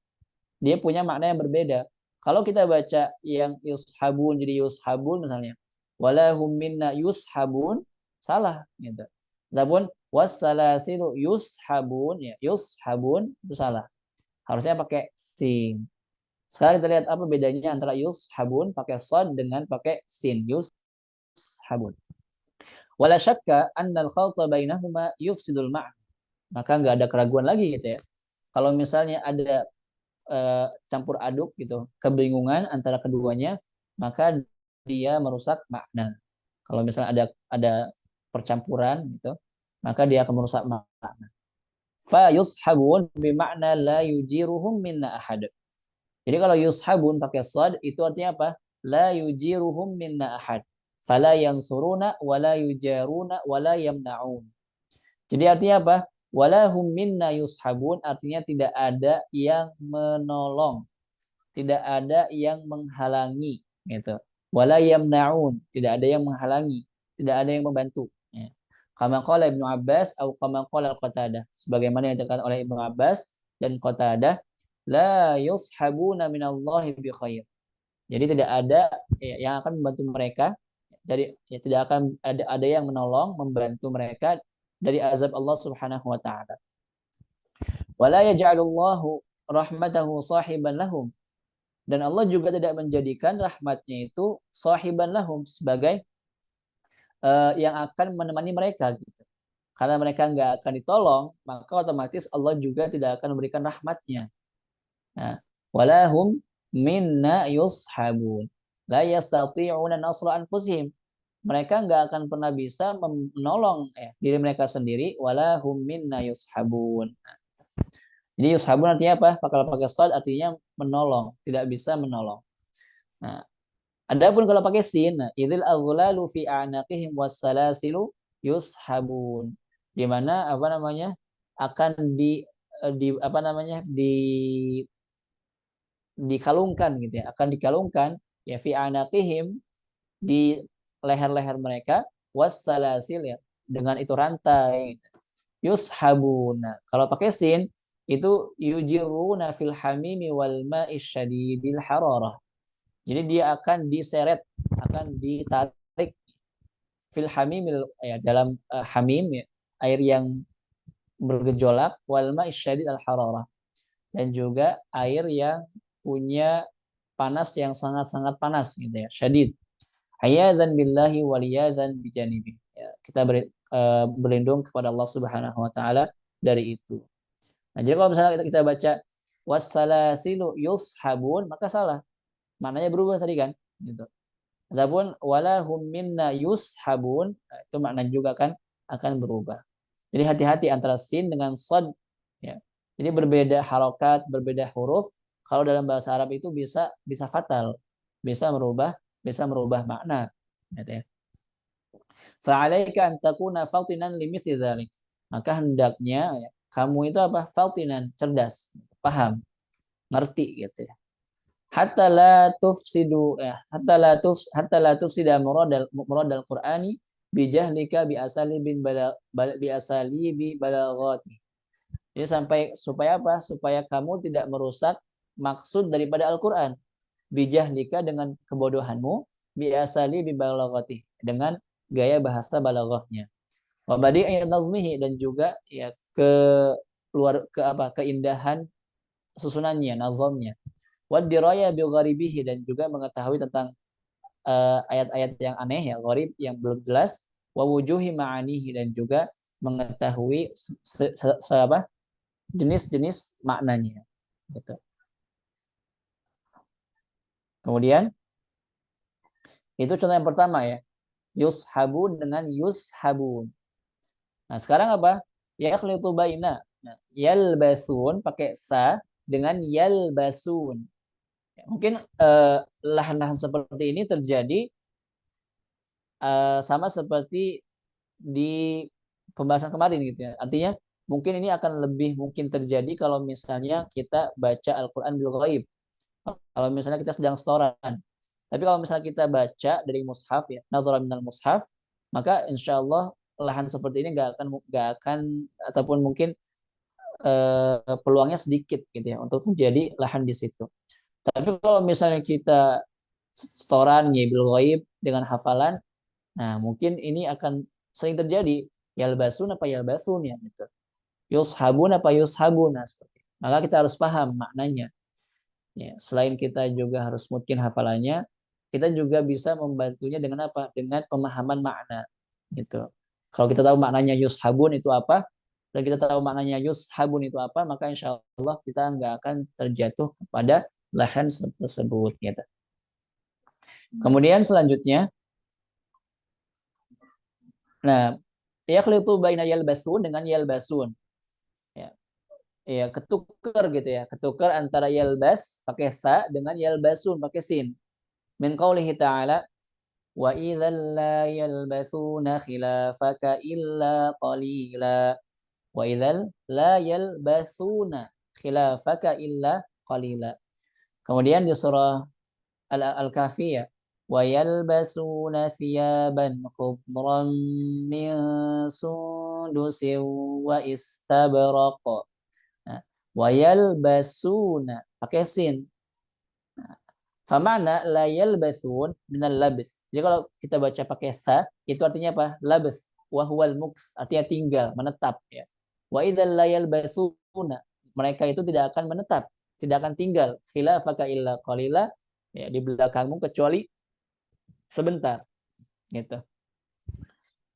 Dia punya makna yang berbeda. Kalau kita baca yang yushabun jadi yushabun misalnya, wala hum minna yushabun, salah gitu. Adapun wassalasilu yushabun, ya yushabun itu salah. Harusnya pakai sin. Sekarang kita lihat apa bedanya antara yushabun pakai sad dengan pakai sin, yushabun. Wala syakka anna al-khalta bainahuma yufsidul ma'na. maka nggak ada keraguan lagi gitu ya. Kalau misalnya ada campur aduk gitu, kebingungan antara keduanya, maka dia merusak makna. Kalau misalnya ada percampuran gitu, maka dia akan merusak makna. Fa yushabun bima'na la yujiruhum minna ahad. Jadi kalau yushabun pakai sad itu artinya apa? La yujiruhum minna ahad. Fala yansuruna wala yujaruna wala yamna'un. Jadi artinya apa? Walahum minna yushabun artinya tidak ada yang menolong, tidak ada yang menghalangi gitu. Wala yamna'un, tidak ada yang menghalangi, tidak ada yang membantu. Ya. Kama qala Ibnu Abbas atau kama qala Qatadah, sebagaimana yang dikatakan oleh Ibnu Abbas dan Qatadah, la yushabuna minallahi bi khair. Jadi tidak ada yang akan membantu mereka dari tidak akan ada yang menolong membantu mereka dari azab Allah Subhanahu wa taala. Wala yaj'alullahu rahmatahu sahiban lahum. Dan Allah juga tidak menjadikan rahmatnya itu sahiban lahum sebagai yang akan menemani mereka gitu. Karena mereka nggak akan ditolong, maka otomatis Allah juga tidak akan memberikan rahmatnya. Nah, walahum minna yushabun. La yastati'una nasra anfusihim. Mereka nggak akan pernah bisa menolong diri mereka sendiri. Walahum minna yushabun. Jadi yushabun artinya apa? Kalau pakai sad artinya menolong, tidak bisa menolong. Nah, adapun kalau pakai sin, idzil aghlalu fi a'naqihim wassalasilu yushabun. Di mana apa namanya? Akan di apa namanya? Dikalungkan gitu ya, akan dikalungkan ya fi a'naqihim di leher-leher mereka wassalasil ya dengan itu rantai yushabuna. Kalau pakai sin itu yujiruna fil hamimi wal ma'i syadidil hararah. Jadi dia akan diseret, akan ditarik fil hamimil ya dalam hamim ya, air yang bergejolak wal ma'i syadid al hararah dan juga air yang punya panas yang sangat-sangat panas gitu ya, syadid. Ayadzan billahi waliyadzan bijanibi. Ya, kita berlindung kepada Allah Subhanahu wa taala dari itu. Nah, jadi kalau misalnya kita baca wassalasilu yushabun maka salah. Maknanya berubah tadi kan, gitu. Adapun walahum minna yushabun itu maknanya juga kan akan berubah. Jadi hati-hati antara sin dengan sad ya. Jadi berbeda harokat, berbeda huruf. Kalau dalam bahasa Arab itu bisa fatal, bisa merubah makna. Gitu ya. Fa'alaika an takuna fatinan limithli dzalik. Maka hendaknya ya, kamu itu apa? Fatinan, cerdas, paham, ngerti gitu ya. Hatta la tufsidu hatta la tufsida muradal Qur'ani bijahlika bi asali bi balaghati. Jadi supaya apa? Supaya kamu tidak merusak maksud daripada Al-Qur'an. Bijahlika dengan kebodohanmu bi asali bi balaghati dengan gaya bahasa balaghahnya. Wa badi'i nazmihi dan juga ya keindahan susunannya, nazamnya. Wa diraya bi gharibihi dan juga mengetahui tentang ayat-ayat yang aneh ya, gharib yang belum jelas, wa wujuhi ma'anihi dan juga mengetahui jenis-jenis maknanya gitu. Kemudian itu contoh yang pertama ya. Yushabun dengan yushabun. Nah, sekarang apa? Yakhlitu baina. Nah, yalbasun pakai sa dengan yalbasun. Ya, mungkin lahan-lahan seperti ini terjadi sama seperti di pembahasan kemarin gitu ya. Artinya mungkin ini akan lebih mungkin terjadi kalau misalnya kita baca Al-Quran bil ghaib. Kalau misalnya kita sedang setoran. Tapi kalau misalnya kita baca dari mushaf ya, nazara minal mushaf, maka insya Allah lahan seperti ini nggak akan ataupun mungkin peluangnya sedikit gitu ya untuk terjadi lahan di situ. Tapi kalau misalnya kita setoran bil ghaib dengan hafalan, nah mungkin ini akan sering terjadi yalbasun apa yalbasun ya gitu. Yushabun apa yushabun nah, seperti. Maka kita harus paham maknanya. Ya, selain kita juga harus mungkin hafalannya, kita juga bisa membantunya dengan apa? Dengan pemahaman makna gitu. Kalau kita tahu maknanya yushabun itu apa, dan kita tahu maknanya yushabun itu apa, maka insya Allah kita nggak akan terjatuh kepada lahan tersebut gitu. Kemudian selanjutnya, nah, yakhlitu baina yalbasun dengan yalbasun. Ya, ya ketukar gitu ya, ketukar antara yalbas pakai sa dengan yalbasun pakai sin. Min qaulihi ta'ala wa idzal la yalbasuna khilafaka illa qalila. Wa idzal la yalbasuna khilafaka illa qalila. Kemudian di surah Al-Kahfi ya, wa yalbasuna thiyaban khudran min sundusin wa istabraq. Nah, wa yalbasuna pakai sin. Famana la yalbasun minal labs. Jadi kalau kita baca pakai sa, itu artinya apa? Labs. Wa huwal muks, artinya tinggal, menetap ya. Wa idzal la yalbasuna, mereka itu tidak akan menetap, tidak akan tinggal. Khilafaka illa qalila, ya, di belakangmu kecuali sebentar gitu.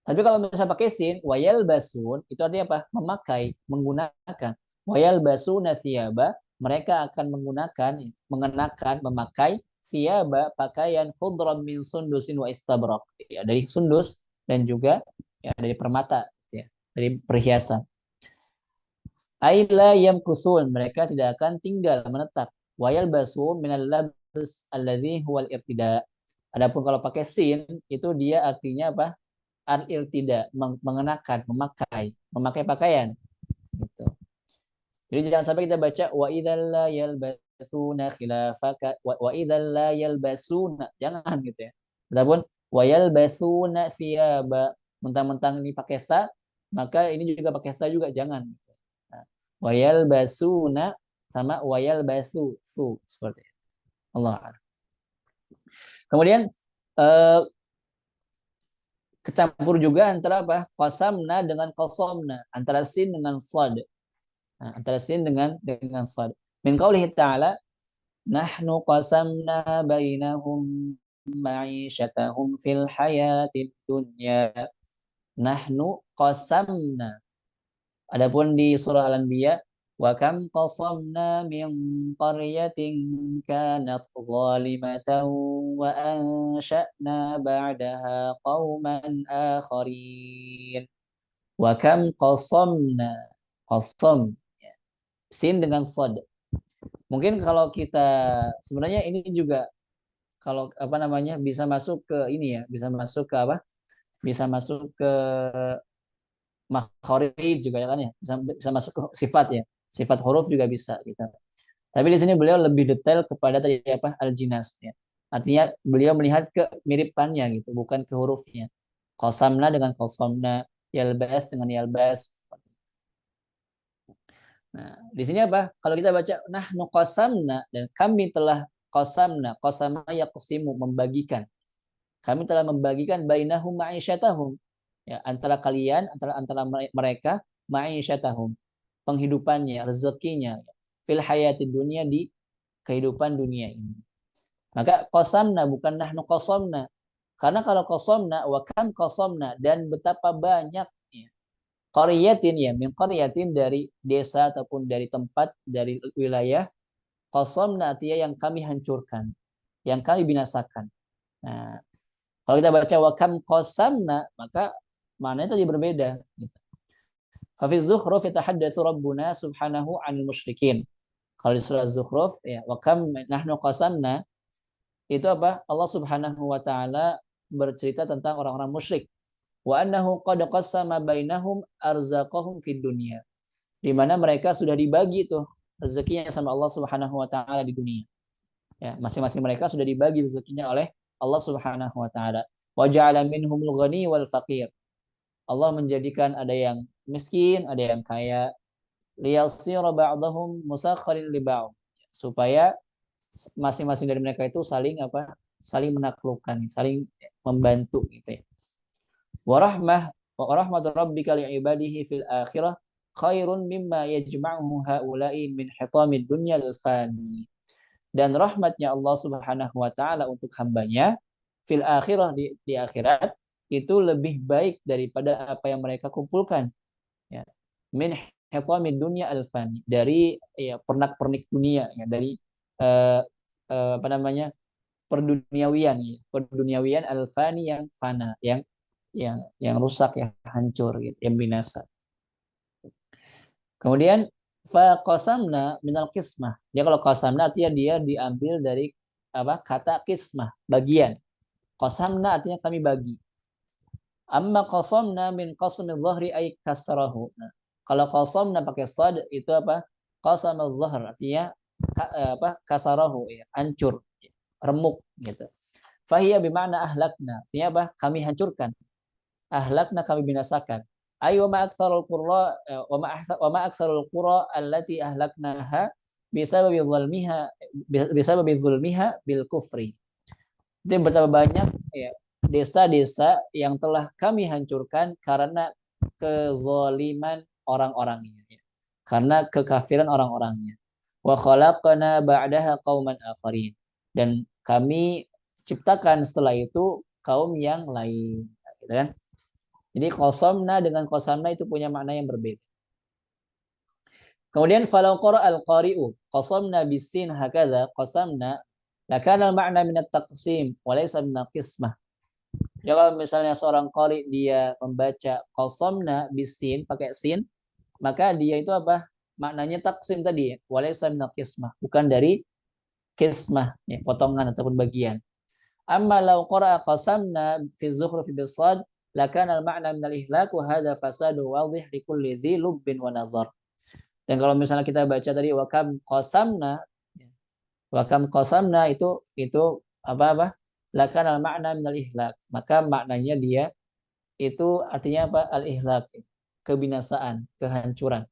Tapi kalau misalnya pakai sin, wayal basun, itu artinya apa? Memakai, menggunakan. Wayal basuna siyaba, mereka akan menggunakan, mengenakan, memakai siyaba, pakaian khudram min sundusin wa istabrak. Ya, dari sundus dan juga ya, dari permata, ya, dari perhiasan. Aila yamkusun, mereka tidak akan tinggal menetap. Wayal basun minal labs alladhi huwal irtida. Adapun kalau pakai sin, itu dia artinya apa? Al-irtida, mengenakan, memakai pakaian gitu. Jadi jangan sampai kita baca wa idzal la yalbasuna khilafaka wa idzal la yalbasuna, jangan gitu ya. Adapun wa yalbasuna siyaba, mentang-mentang ini pakai sa, maka ini juga pakai sa juga jangan gitu. Nah, wa yalbasuna sama wa yalbasu su seperti itu. Allah. Kemudian kecampur juga antara apa? Qasamna dengan qasamna, antara sin dengan sad. Nah, antara sin dengan sad. Min qaulihi ta'ala, nahnu qasamna bainahum ma'isyatahum fil hayatid dunya. Nahnu qasamna. Adapun di surah Al-Anbiya, wa kam qasamna min qaryatin kanat zalimatan wa ansha'na ba'daha qauman akharin. Wa kam qasamna, qasam, sin dengan sad. Mungkin kalau kita sebenarnya ini juga kalau apa namanya bisa masuk ke ini ya, bisa masuk ke apa? Bisa masuk ke makhorid juga ya kan ya, bisa masuk ke sifat ya, sifat huruf juga bisa gitu. Tapi di sini beliau lebih detail kepada tadi apa al-jinas ya, artinya beliau melihat ke miripannya gitu, bukan ke hurufnya. Qasamna dengan qasamna, yalbas dengan yalbas. Nah, di sini apa? Kalau kita baca nahnu qasamna, dan kami telah qasamna, qasama yaqsimu, membagikan. Kami telah membagikan bainahum ma'isyatahum, ya, antara kalian, antara mereka, ma'isyatahum, penghidupannya, rezekinya, fil hayati dunia, di kehidupan dunia ini. Maka qasamna bukan nahnu qasamna. Karena kalau qasamna wa kam qasamna, dan betapa banyak ya, qaryatin ya, min qaryatin, dari desa ataupun dari tempat, dari wilayah, qasamna artinya yang kami hancurkan, yang kami binasakan. Nah, kalau kita baca wa kam qasamna, maka maknanya tadi berbeda gitu. Fa fi Zukhruf yatahaddatsu Rabbuna subhanahu 'anil musyrikin. Kalau di surah Zukhruf ya, wa kam nahnu qasamna, itu apa? Allah Subhanahu wa taala bercerita tentang orang-orang musyrik. Wa annahu qad qassama bainahum arzaqahum fid dunya. Di mana mereka sudah dibagi tuh rezekinya sama Allah Subhanahu wa taala di dunia. Ya, masing-masing mereka sudah dibagi rezekinya oleh Allah Subhanahu wa taala. Wa ja'ala minhumul ghani wal faqir. Allah menjadikan ada yang miskin, ada yang kaya. Liyasira ba'dahum musakhirin li ba'd. Supaya masing-masing dari mereka itu saling apa? Saling menaklukkan, saling membantu gitu ya. Wa rahmatu rabbika li'ibadihi fil akhirah khairun mimma yajma'uhu haula'i min hitamid dunyal fani. Dan rahmatnya Allah Subhanahu wa taala untuk hambanya fil akhirah, di akhirat, itu lebih baik daripada apa yang mereka kumpulkan ya. min hitamid dunya alfani, dari ya pernak-pernik dunia ya, dari eh, apa namanya, perduniawian ya, perduniawian alfani yang fana, yang rusak, yang hancur gitu, yang binasa. Kemudian fa qasamna minal qismah. Dia kalau qasamna artinya dia diambil dari apa? Kata qismah, bagian. Qasamna artinya kami bagi. Amma qasamna min qasmi dhahri ay kasrahu. Nah, kalau qasamna pakai sad itu apa? Qasama dhahr artinya apa? Kasarahu ya, hancur, remuk gitu. Fahiya bima'na ahlakna. Artinya apa? Kami hancurkan. Ahlakna, kami binasakan. Ayo ma aktsarul qura wa ma aktsarul qura allati ahlaknaha bisababi dzulmiha bisababi dzulmiha bil kufri. Itu betapa banyak ya desa-desa yang telah kami hancurkan karena kezaliman orang-orangnya ya. Karena kekafiran orang-orangnya. Wa khalaqna ba'daha qauman akharin. Dan kami ciptakan setelah itu kaum yang lain, gitu kan? Jadi qasamna dengan qasamna itu punya makna yang berbeda. Kemudian falau qara al-qari'u qasamna bisin hakadha qasamna lakana al-ma'na min at-taqsim wa laysa min al-qismah. Ya, kalau misalnya seorang qari dia membaca qasamna bisin pakai sin, maka dia itu apa? Maknanya taksim tadi, wa laysa min al-qismah, bukan dari qismah, ya, potongan ataupun bagian. Amma law qara'a qasamna fi zukhruf bil sad lakana al-ma'na min al-ihlak wa hadha fasadu wadih li kulli dhi lubbin wa nazar. Dan kalau misalnya kita baca tadi wakam qasamna itu apa? Lakana al-ma'na min al-ihlak. Maka maknanya dia itu artinya apa? Al-ihlak, kebinasaan, kehancuran.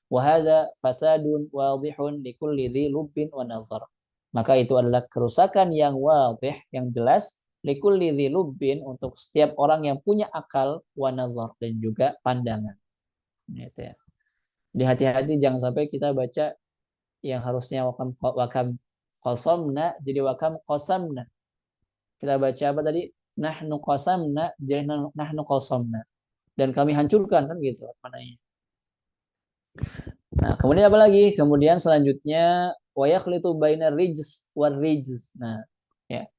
Wa hadha fasadun wadihun li kulli dhi lubbin wa nazar. Maka itu adalah kerusakan yang wadih, yang jelas, likulli dzilubin, untuk setiap orang yang punya akal, wa nazar, dan juga pandangan. Gitu ya. Jadi hati-hati jangan sampai kita baca yang harusnya wakam qasamna jadi wakam qasamna. Kita baca apa tadi? Nahnu qasamna jadi nahnu qasamna. Dan kami hancurkan, kan gitu maknanya. Nah, kemudian apa lagi? Kemudian selanjutnya wa yakhlitu bainar rijz war rijz. Nah, ya.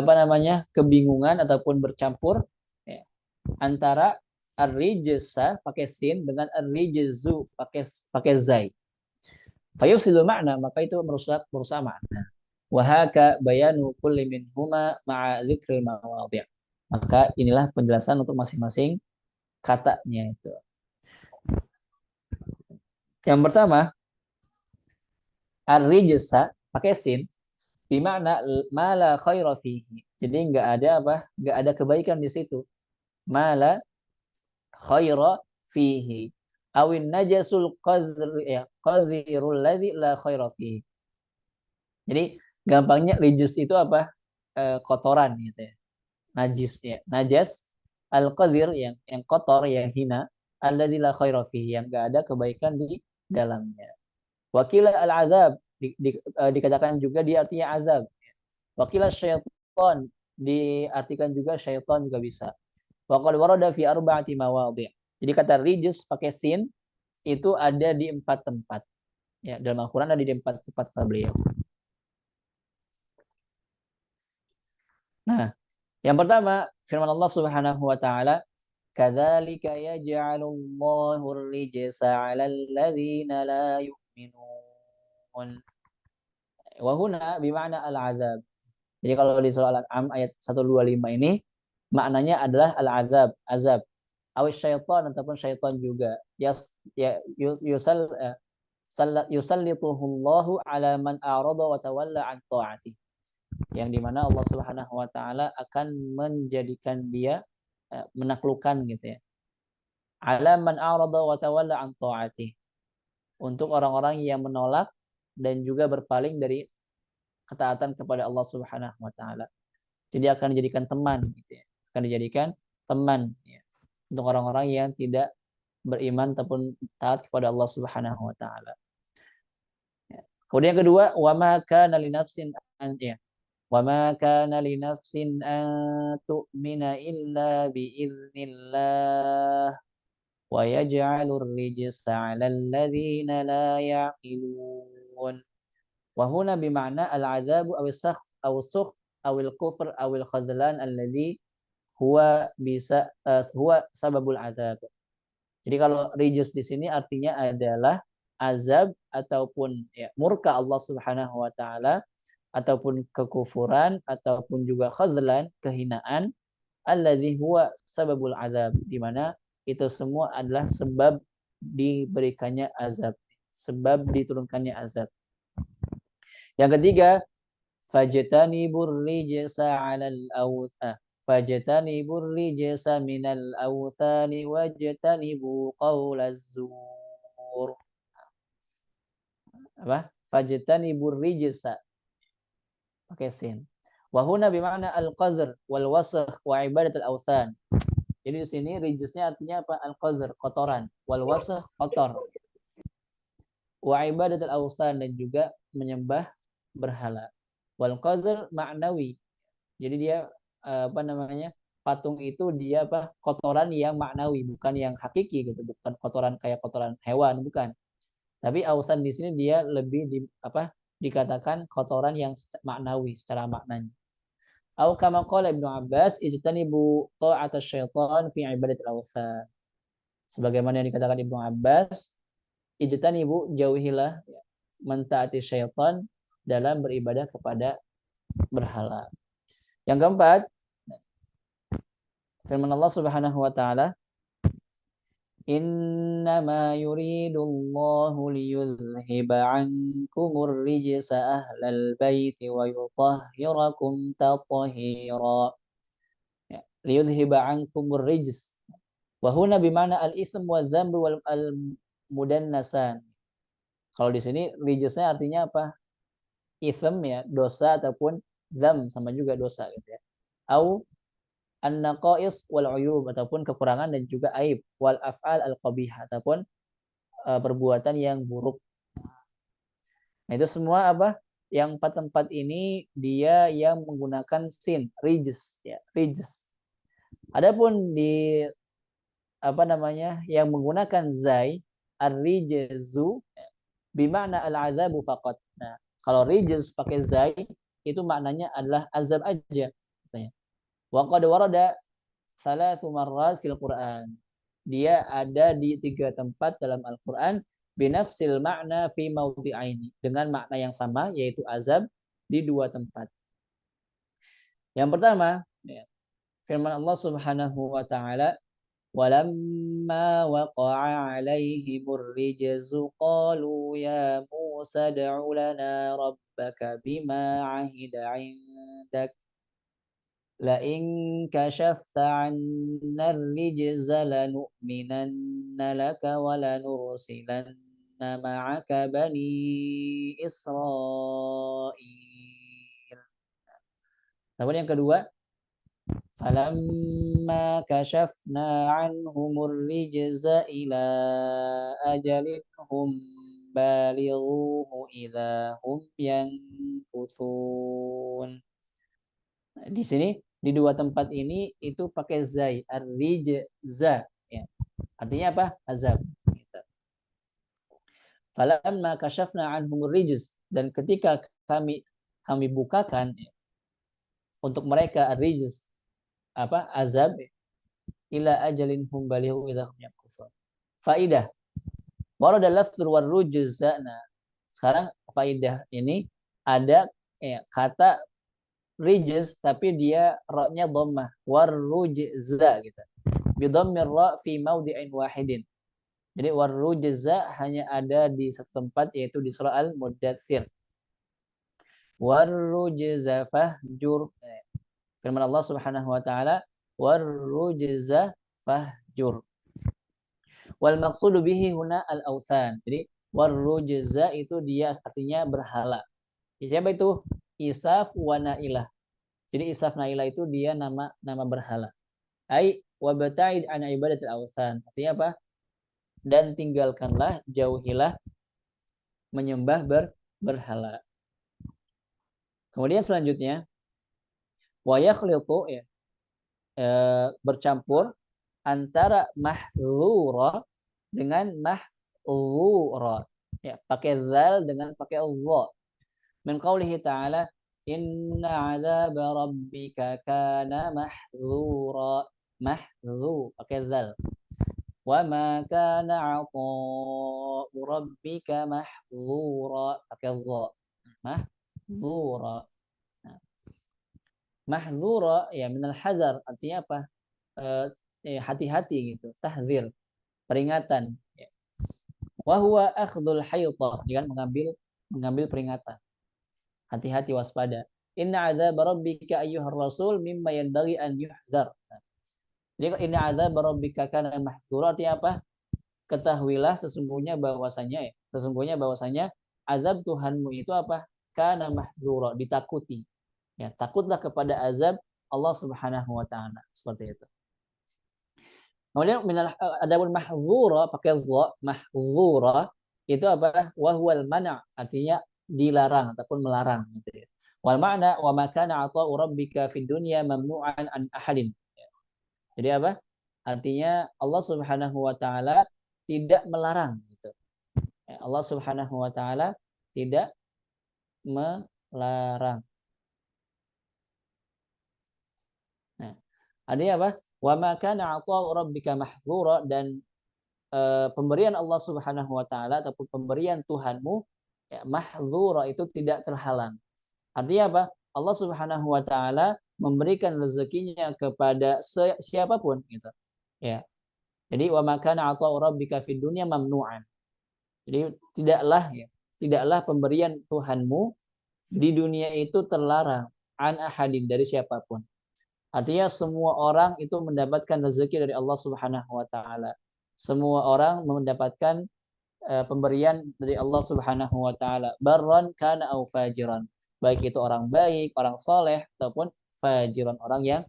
Apa namanya? Kebingungan ataupun bercampur ya, antara ar-rijza pakai sin dengan ar-rijzu pakai pakai zai. Fayufsidu makna, maka itu merusak makna. Wa haka bayanu kulli minhuma ma'a dzikril mawadhi'. Maka inilah penjelasan untuk masing-masing katanya itu. Yang pertama, ar-rijsa pakai sin bimakna mala khaira fihi. Jadi enggak ada apa? Enggak ada kebaikan di situ. Mala khaira fihi. Awin najasul qazirul ladzi la khaira fihi. Jadi gampangnya rijus itu apa? Kotoran gitu ya. Najis ya. Najas al-qazir yang kotor, yang hina, alladzi la khaira fihi, yang enggak ada kebaikan di dalamnya. Wakila al-azab dikatakan juga dia artinya azab. Wakila syaitan diartikan juga syaitan juga bisa. Wa qad warada fi arba'ati mawadhi'. Jadi kata rijus pakai sin itu ada di 4 tempat. Ya, dalam Al-Qur'an ada di 4 tempat kata beliau. Nah, yang pertama firman Allah Subhanahu wa taala, kadzalika yaj'alullahu ar-rijsa 'alal ladzina la yu'minun. Wa huna bima'na al-'azab. Jadi kalau di surah Al-An'am ayat 125 ini maknanya adalah al-azab, azab. Awis syaitan ataupun syaitan juga. Yusallituhullahu ala man a'rada wa tawalla an ta'ati. Yang dimana Allah Subhanahu wa taala akan menjadikan dia menaklukkan gitu ya. Ala man a'rada wa tawalla an ta'ati. Untuk orang-orang yang menolak dan juga berpaling dari ketaatan kepada Allah Subhanahu wa taala. Jadi akan dijadikan teman gitu ya. Akan dijadikan teman ya, untuk orang-orang yang tidak beriman ataupun taat kepada Allah Subhanahu wa taala. Ya. Kemudian yang kedua, wa ma kana li nafsin an ya. Wa ma kana li nafsin an tu'mina illa bi idznillah وَيَجْعَلُ الرِّجْسَ عَلَى الَّذِينَ لَا يَعْقِلُونَ. وَهُنَا بِمَعْنَى الْعَذَابُ أَوِ السَّخْطُ أَوِ السُّخْطُ أَوِ الْكُفْرُ أَوِ الْخَذْلَانُ الَّذِي huwa sababul azab. Jadi kalau rijus di sini artinya adalah azab ataupun ya, murka Allah Subhanahu wa taala ataupun kekufuran ataupun juga khazlan, kehinaan, allazi huwa sababul azab, di mana itu semua adalah sebab diberikannya azab, sebab diturunkannya azab. Yang ketiga, fajtanibur rijsa 'alal awthah fajtanibur rijsa minal awthani wajtanibu qaulaz zur. Apa? Fajtanibur rijsa pakai sin. Wa huna bima'na al-qazr wal wasakh wa ibadatul awthan. Jadi di sini rijisnya artinya apa? Al-qazr, kotoran, wal wasakh, kotor. Wa ibadatul awthan, dan juga menyembah berhala. Wal qazr ma'nawi. Jadi dia apa namanya? Patung itu dia apa? Kotoran yang maknawi, bukan yang hakiki gitu, bukan kotoran kayak kotoran hewan, bukan. Tapi awthan di sini dia lebih dikatakan kotoran yang maknawi secara maknanya. Atau kama qala Ibnu Abbas, ijtanibu ta'ata syaitan fi ibadatil awthan. Sebagaimana yang dikatakan Ibnu Abbas, ijtanibu, jauhilah mentaati syaitan dalam beribadah kepada berhala. Yang keempat, firman Allah Subhanahu wa taala, innama yuridullahu liyuzhiba ankumur rijsa ahlal baiti wa yutahhirakum tathira. Ya, liyuzhiba ankumur rijs. Wa huna bimana al-ism wa dzamb wal mudannasan. Kalau di sini rijsnya artinya apa? Ism ya, dosa, ataupun zam sama juga dosa gitu ya. Au an-naqais wal uyub, ataupun kekurangan dan juga aib, wal af'al al-qabihah, ataupun perbuatan yang buruk. Nah, itu semua apa? Yang empat ini dia yang menggunakan sin, rijs ya, rijs. Adapun di apa namanya yang menggunakan zai, ar-rijzu bima'na al-azabu faqat. Nah, kalau rijz pakai zai itu maknanya adalah azab aja katanya. Wa qad warada salasu marrat fil Qur'an. Dia ada di 3 tempat dalam Al-Qur'an binafsil makna fi mawdi'aini, dengan makna yang sama yaitu azab di 2 tempat. Yang pertama, ya, firman Allah Subhanahu wa taala, walamma waqa'a 'alaihimur rijzu qalu ya Musa ad'u lana rabbaka bima 'ahida 'indak la in kashafta 'anna ar-rijza lanu'minanna laka wa lanursilanna ma'aka bani Israil. Kemudian yang kedua, falamma kashafna 'anhumur rijza ila ajalin hum balighuhu idza hum yankuthun. Nah, di sini di 2 tempat ini itu pakai zai, ar-rijza ya. Artinya apa? Azab. Gitu. Falamma kashafna 'anhumur rijz, dan ketika kami bukakan ya, untuk mereka ar-rijz apa? Azab ila ajalin hum balighu idza hum yankuthun. Faidah. Warada lafdhu warujza. Nah, sekarang faidah ini ada ya, kata rijz tapi dia ra-nya dhammah, warujza gitu. Bi dhammir ra fi mawdi'in wahidin. Jadi warujza hanya ada di satu tempat, yaitu di surah Al-Muddatsir. Warujza fahjur. Firman Allah Subhanahu wa taala, warujza fahjur. Wal maqsudu bihi huna al-awsan. Jadi warujza itu dia artinya berhala. Siapa itu? Isaf wa Nailah. Jadi Isaf Nailah itu dia nama berhala. Ai wabta'id an ibadatil awsan. Artinya apa? Dan tinggalkanlah, jauhilah menyembah berhala. Kemudian selanjutnya wa yakhlitu ya, bercampur antara mahdzura dengan mahdzura. Ya, pakai zal dengan pakai dha. Min qaulihi ta'ala inna 'adzaba rabbika kana mahdzura. Mahdzur pakai zal. Wa ma kana 'ata'u rabbika mahdzura pakai dha. Mahdzura. Nah, mahdzura ya minal hazar artinya apa? Hati-hati gitu, tahzir, peringatan. Wa huwa akhdhul haydha, dengan mengambil peringatan. Hati-hati, waspada. Inna azab rabbika ayyuhar rasul mimma yanbaghi an yuhzar. Jadi inna azab rabbika kana mahdzura artinya apa? Ketahuilah sesungguhnya bahwasanya azab Tuhanmu itu apa? Kana mahdzura, ditakuti. Ya, takutlah kepada azab Allah Subhanahu wa taala. Seperti itu. Kemudian adapun mahdzura pakai dha, mahdzura itu apa? Wa huwal mana', artinya dilarang ataupun melarang gitu ya. Wal ma'na wa ma kana 'ata'u rabbika fid dunya mamnu'an an ahadin. Jadi apa? Artinya Allah Subhanahu wa taala tidak melarang gitu. Allah Subhanahu wa taala tidak melarang. Nah, artinya apa? Wa ma kana 'ata'u rabbika mahdzura, dan pemberian Allah Subhanahu wa taala ataupun pemberian Tuhanmu ya, mahdzura itu tidak terhalang. Artinya apa? Allah Subhanahu wa taala memberikan rezekinya kepada siapapun gitu. Ya. Jadi wa ma kana 'ata'u rabbika fid dunya mamnu'an. Jadi tidaklah pemberian Tuhanmu di dunia itu terlarang an ahadin, dari siapapun. Artinya semua orang itu mendapatkan rezeki dari Allah Subhanahu wa taala. Semua orang mendapatkan pemberian dari Allah Subhanahu wa taala. Barran kana au fajiran. Baik itu orang baik, orang soleh, ataupun fajiran, orang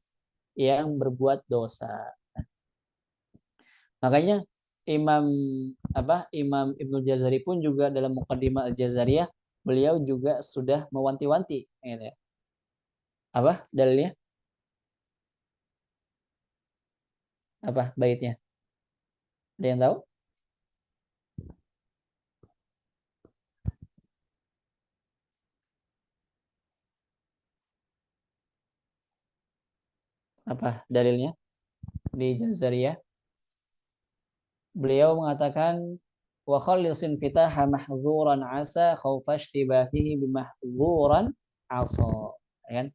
yang berbuat dosa. Makanya Imam Ibnu Jazari pun juga dalam Muqaddimah Al-Jazariyah, beliau juga sudah mewanti-wanti gitu ya. Apa dalilnya? Apa baitnya? Ada yang tahu? Apa dalilnya di Jazariyah? Beliau mengatakan wa khallisin fitaha mahdzuran asa khaufa ishtibahihi bimahzuran asa. Kan?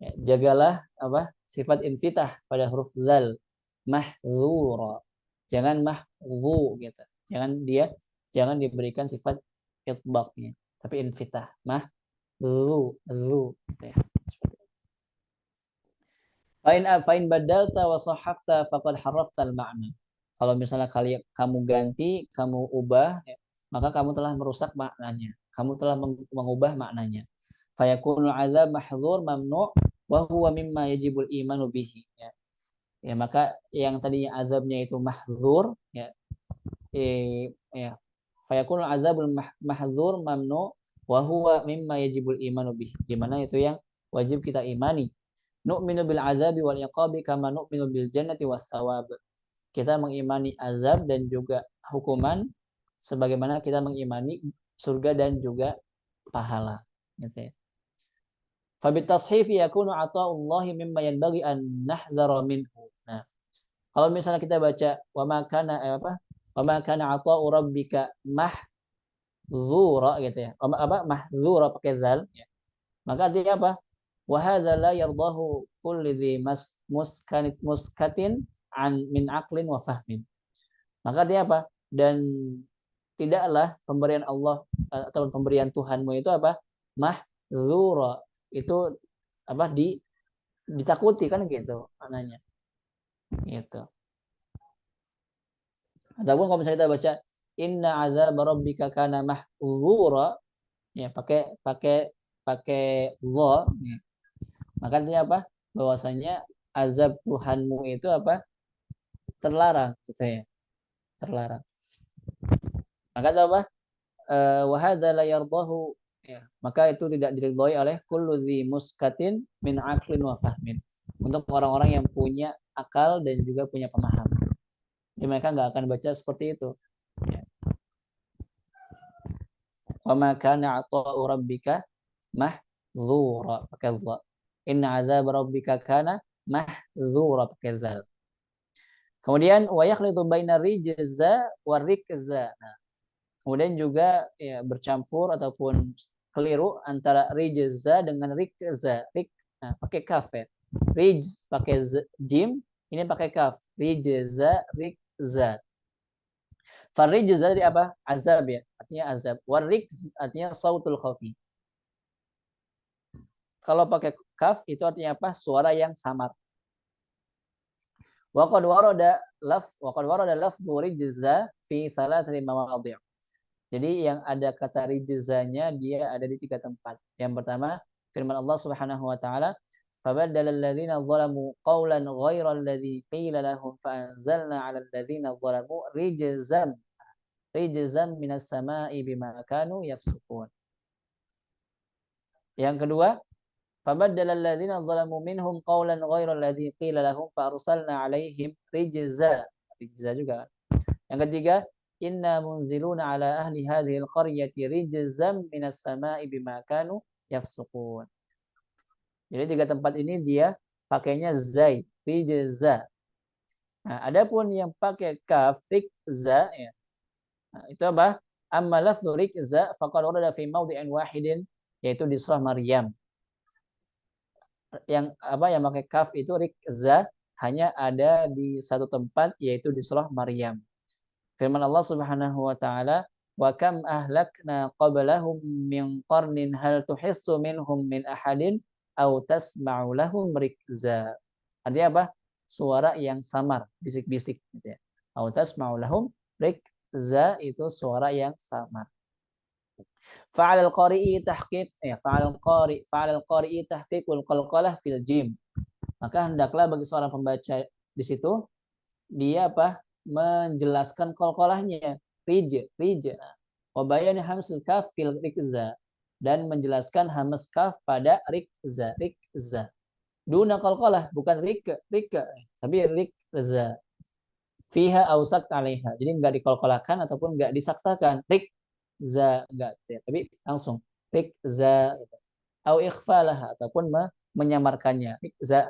Ya, jagalah apa? Sifat infitah pada huruf zal, mahdzura. Jangan mahzu gitu. Jangan diberikan sifat itbaqnya, tapi infitah, mahzu, zu gitu ya. Fa'in badalta wa sahafta faqad harrafta al-ma'na. Kalau misalnya kamu ganti, kamu ubah, ya, maka kamu telah merusak maknanya. Kamu telah mengubah maknanya. Fayakunul azab mahdzur mamnu' wa huwa mimma yajibul imanu bihi. Ya, maka yang tadinya azabnya itu mahdzur, ya, fayakunul azabul mahdzur mamnu' wa huwa mimma yajibul imanu bihi. Di mana itu yang wajib kita imani. Nu'minu bil azabi wal iqabi kama nu'minu bil jannati was sawab. Kita mengimani azab dan juga hukuman sebagaimana kita mengimani surga dan juga pahala. Gitu ya. Fa bit tashif yakunu ata'ullahi mimma yanbaghi an nahzara minhu. Nah, kalau misalnya kita baca wa ma kana ata'u rabbika mahdzura gitu ya. Mahdzura pakai zal ya. Maka artinya apa? Wa hadza la yardahu kullu dhi muskatin min aqlin wa fahmin. Maka dia apa? Dan tidaklah pemberian Allah atau pemberian Tuhanmu itu apa? Mahdzura. Itu apa? Ditakuti kan gitu maknanya. Gitu. Ataupun kalau misalnya kita baca inna azab rabbika kana mahdzura, ya pakai dha, ya. Maka artinya apa? Bahwasanya azab Tuhanmu itu apa? Terlarang gitu ya. Terlarang. Maka apa? Wa hadza la yardahu, ya. Maka itu tidak diridhoi oleh kullu dzi muskatin min aqlin wa fahmin. Untuk orang-orang yang punya akal dan juga punya pemahaman. Jadi mereka nggak akan baca seperti itu. Ya. Wa ma kana 'ata'u rabbika mahdzura pakai dha. Inna 'adzab rabbika kana mahdzura pakai zal. Kemudian wa yakhlitu baina rijza wa rikza. Nah, kemudian juga ya bercampur ataupun keliru antara rijza dengan rikza. Rik, nah, pakai kaf ya. Rijz pakai jim, ini pakai kaf. Rijza, rikza. Farijza dari apa? Azab ya, artinya azab. Warikz artinya sautul khafi. Kalau pakai kaf itu artinya apa? Suara yang samar. Waqad warada lafdhu rijza fi thalathati mawadhi'. Jadi yang ada kata rijzanya dia ada di 3 tempat. Yang pertama, firman Allah Subhanahu wa taala, "Fabaddala alladziina dzalamu qawlan ghaira alladzi qila lahum fa anzalna 'alal ladziina dzalamu rijzan minas sama'i bima kanu yafsukun." Yang kedua, fabaddala alladziina dzalamu minhum qawlan ghaira alladzi qila lahum fa arsalna 'alaihim rijza juga. Yang ketiga, inna munziluna ala ahli hadhihi alqaryati rijzam minas sama'i bima kanu yafsukun. Jadi 3 tempat ini dia pakainya zai, rijza. Nah, adapun yang pakai kaf rikza ya. Nah, itu apa? Amma lafdhu rikza faqad warada fi mawdi'in wahidin, yaitu di surah Maryam. Yang apa yang pakai kaf itu rikza hanya ada di 1 tempat, yaitu di surah Maryam. Firman Allah Subhanahu wa taala, "Wa kam ahlakna qablahum min qarnin hal tuhissu minhum min ahadin aw tasma'u lahum rikza." Artinya apa? Suara yang samar, bisik-bisik gitu ya. Aw tasma'u lahum rikza itu suara yang samar. Fa'al al-qari'i tahqiq fa'al al-qari'i tahqiqul qalqalah fil jim. Maka hendaklah bagi seorang pembaca di situ dia apa? Menjelaskan qalqalahnya, rij. Wa bayani hamzul kaf fil rikza, dan menjelaskan hamzah kaf pada rikza. Duna qalqalah, bukan tapi rikza. Fiha awsakt 'alaiha. Jadi enggak diqalqalahkan ataupun enggak disaktakan. Rikza enggak, tapi langsung rikza au ikhfalaha ataupun menyamarkannya. Rikza.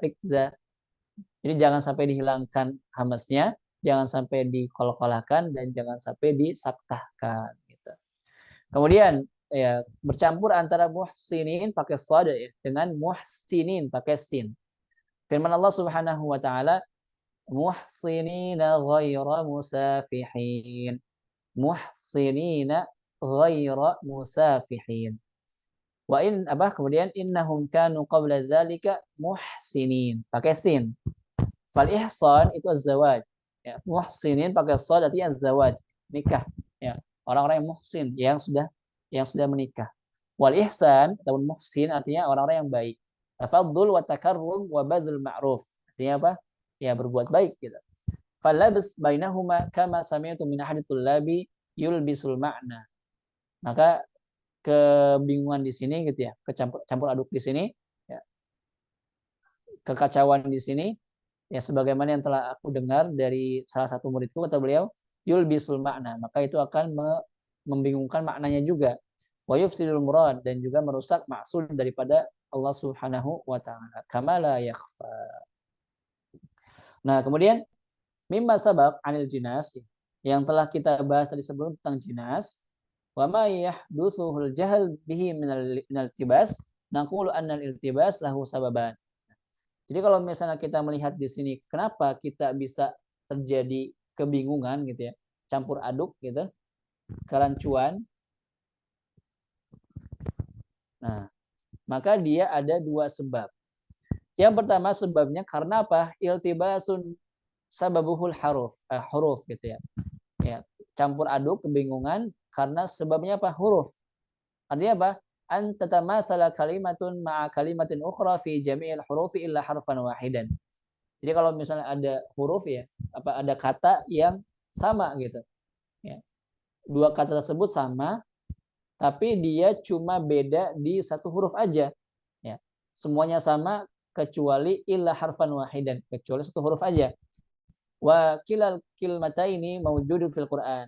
Jadi jangan sampai dihilangkan hamzahnya, jangan sampai dikolkolahkan, dan jangan sampai disaktahkan. Gitu. Kemudian ya bercampur antara muhsinin pakai shad ya, dengan muhsinin pakai sin. Firman Allah Subhanahu wa taala, muhsinina ghaira musafihin. Muhsinina ghaira musafihin. Wa in apa kemudian innahum kanu qabla dzalika muhsinin pakai sin. Fal ihsan itu az-zawaj. Ya, muhsinin pakai shad artinya az-zawaj, nikah. Ya, orang-orang yang muhsin yang sudah menikah. Wal ihsan atau muhsin artinya orang-orang yang baik. Tafaddul wa takarrum wa badzul ma'ruf. Artinya apa? Ya berbuat baik gitu. Falabs bainahuma kama sami'tu min ahadi tullabi yulbisul ma'na. Maka kebingungan di sini gitu ya, campur aduk di sini ya. Kekacauan di sini ya sebagaimana yang telah aku dengar dari salah satu muridku, kata beliau, yulbisul makna, maka itu akan membingungkan maknanya juga. Wa yufsidul murad, dan juga merusak maksud daripada Allah Subhanahu wa taala. Kama la yakhfa. Nah, kemudian mimma sabaq anil jinas, yang telah kita bahas tadi sebelum tentang jinas, wa ma yahdutsuhul jahl bihi minal iltibas, naqulu annal iltibas lahu sababan. Jadi kalau misalnya kita melihat di sini, kenapa kita bisa terjadi kebingungan gitu ya, campur aduk gitu, kerancuan. Nah, maka dia ada 2 sebab. Yang pertama sebabnya karena apa? Iltibasun sababuhul huruf gitu ya. Ya, campur aduk kebingungan karena sebabnya apa? Huruf. Artinya apa? An tatamathala kalimatun ma'a kalimatin ukhra fi jami'il hurufi illa harfan wahidan. Jadi kalau misalnya ada huruf ya, ada kata yang sama gitu. Ya. 2 kata tersebut sama, tapi dia cuma beda di 1 huruf aja. Ya. Semuanya sama kecuali illa harfan wahidan, kecuali 1 huruf aja. Wa kilal kilmataini mawjudun fil Qur'an.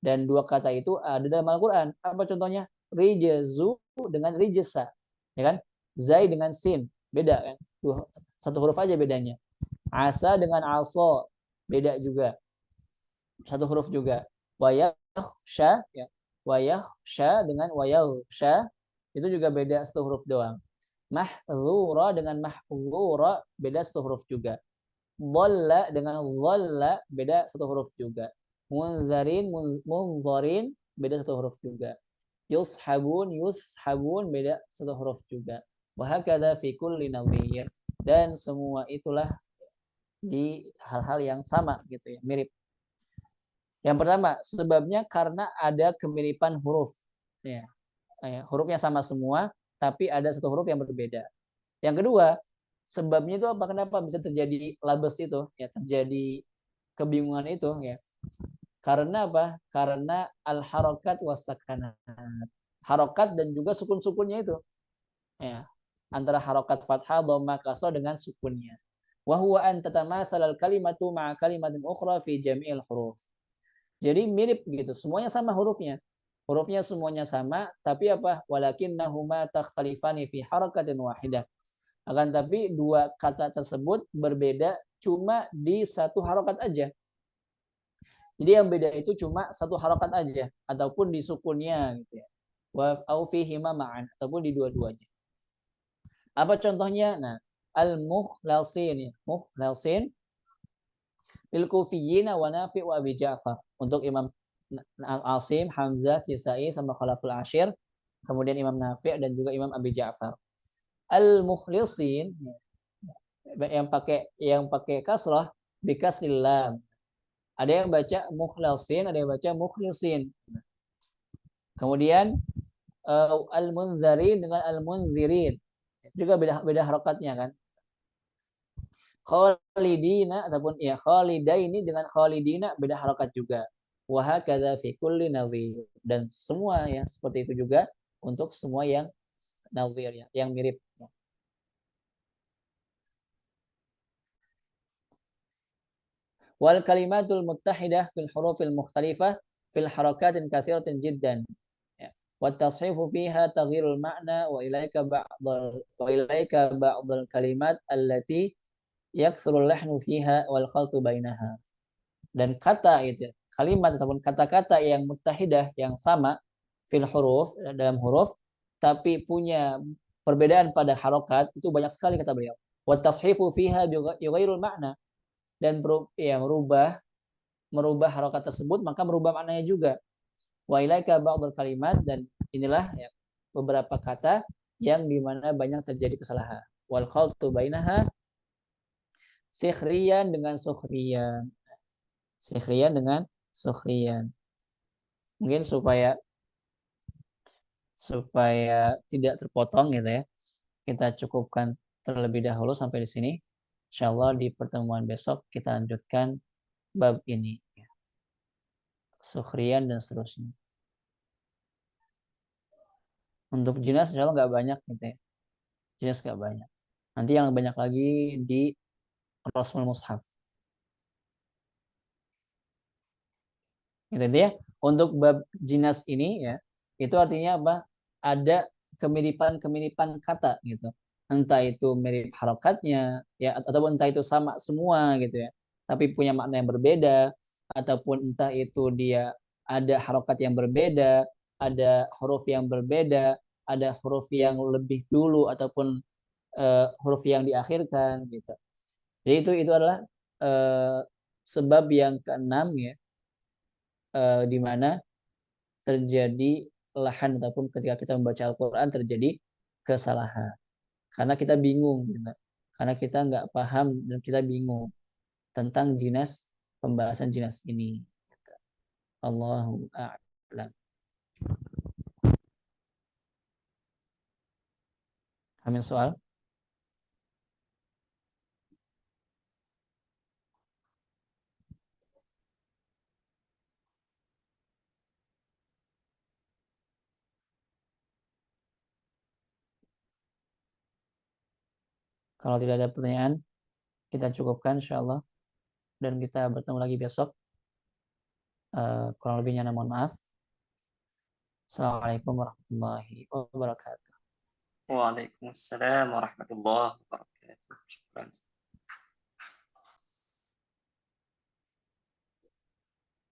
Dan dua kata itu ada dalam Al-Qur'an. Apa contohnya? Rijazu dengan rijsa. Ya kan? Zai dengan sin. Beda kan? Satu huruf aja bedanya. Asa dengan aso. Beda juga. Satu huruf juga. Wayakhsha ya. Wayakhsha dengan wayakhsha itu juga beda satu huruf doang. Mahdzura dengan mahdzura beda satu huruf juga. Dhalla dengan dhalla beda satu huruf juga. Munzarin munzarin beda satu huruf juga. Yushabun beda satu huruf juga. Wa hakadha fi kulli nadhir. Dan semua itulah di hal-hal yang sama gitu ya, mirip. Yang pertama, sebabnya karena ada kemiripan huruf. Ya, hurufnya sama semua, tapi ada satu huruf yang berbeda. Yang kedua, sebabnya itu apa? Kenapa bisa terjadi labes itu? Ya, terjadi kebingungan itu ya. Karena apa? Karena al-harakat was-sakanat. Harokat dan juga sukun-sukunnya itu. Ya. Antara harokat fathah, dhamma, kasrah dengan sukunnya. Wa huwa an tatamatsal al-kalimatu ma'a kalimatin ukhra fi jami'il huruf. Jadi mirip gitu, semuanya sama hurufnya. Hurufnya semuanya sama, tapi apa? Walakinnahuma takhtalifani fi harakatin wahidah. Akan tapi dua kata tersebut berbeda cuma di satu harokat aja. Jadi yang beda itu cuma satu harokat aja ataupun di sukunnya gitu ya. Wa au fihima ma'an ataupun di dua-duanya. Apa contohnya? Nah, al-mukhlasin ya. Mukhlasin lil kufiyyin wa Nafi' wa Abi Ja'far. Untuk Imam Asim, Hamzah, Kisai sama Khalaful Ashir, kemudian Imam Nafi' dan juga Imam Abi Ja'far. Al-mukhlisin yang pakai kasrah bikasril lam. Ada yang baca mukhlasin, ada yang baca mukhlisin. Kemudian al-munzarin dengan al-munzirin. Juga beda harokatnya kan. Khalidina ataupun ya khalidaini dengan khalidina beda harokat juga. Wa hakadza fi kulli nadhir. Dan semua ya seperti itu juga untuk semua yang nadhir ya, yang mirip. Wal kalimatul muttahidah fil hurufil mukhtalifah fil harakatin katsiratin jiddan. Ya. Wa tashifu fiha taghyirul ma'na wa ilaika ba'dal kalimat allati yaksurul lahnu fiha wal khaltu bainaha. Dan kata gitu, kalimat ataupun kata-kata yang muttahidah yang sama fil huruf dalam huruf tapi punya perbedaan pada harokat itu banyak sekali kata beliau. Wa tashifu fiha yughairul ma'na dan ya merubah harokat tersebut maka merubah maknanya juga. Wa ilaika ba'dul kalimat dan inilah ya, beberapa kata yang dimana banyak terjadi kesalahan. Wal khaltu bainaha sikhriyan dengan sukhriyan. Sikhriyan dengan sukhriyan. Mungkin supaya supaya tidak terpotong gitu ya. Kita cukupkan terlebih dahulu sampai di sini. Insyaallah di pertemuan besok kita lanjutkan bab ini. Sukhriyan dan seterusnya. Untuk jinas insyaallah nggak banyak gitu ya. Jinas nggak banyak. Nanti yang banyak lagi di Rasmul Mushaf. Gitu ya. Untuk bab jinas ini ya, itu artinya apa? Ada kemiripan-kemiripan kata gitu. Entah itu mirip harokatnya ya ataupun entah itu sama semua gitu ya. Tapi punya makna yang berbeda ataupun entah itu dia ada harokat yang berbeda, ada huruf yang berbeda, ada huruf yang lebih dulu ataupun huruf yang diakhirkan gitu. Jadi itu adalah uh, sebab yang keenam ya, di mana terjadi lahan ataupun ketika kita membaca Al-Quran terjadi kesalahan. Karena kita bingung, gitu. Karena kita nggak paham dan kita bingung tentang jinas, pembahasan jinas ini. Allahu a'lam. Amin soal. Kalau tidak ada pertanyaan, kita cukupkan insya Allah. dan kita bertemu lagi besok. Kurang lebihnya mohon maaf. Assalamualaikum warahmatullahi wabarakatuh. Waalaikumsalam warahmatullahi wabarakatuh. Syukran.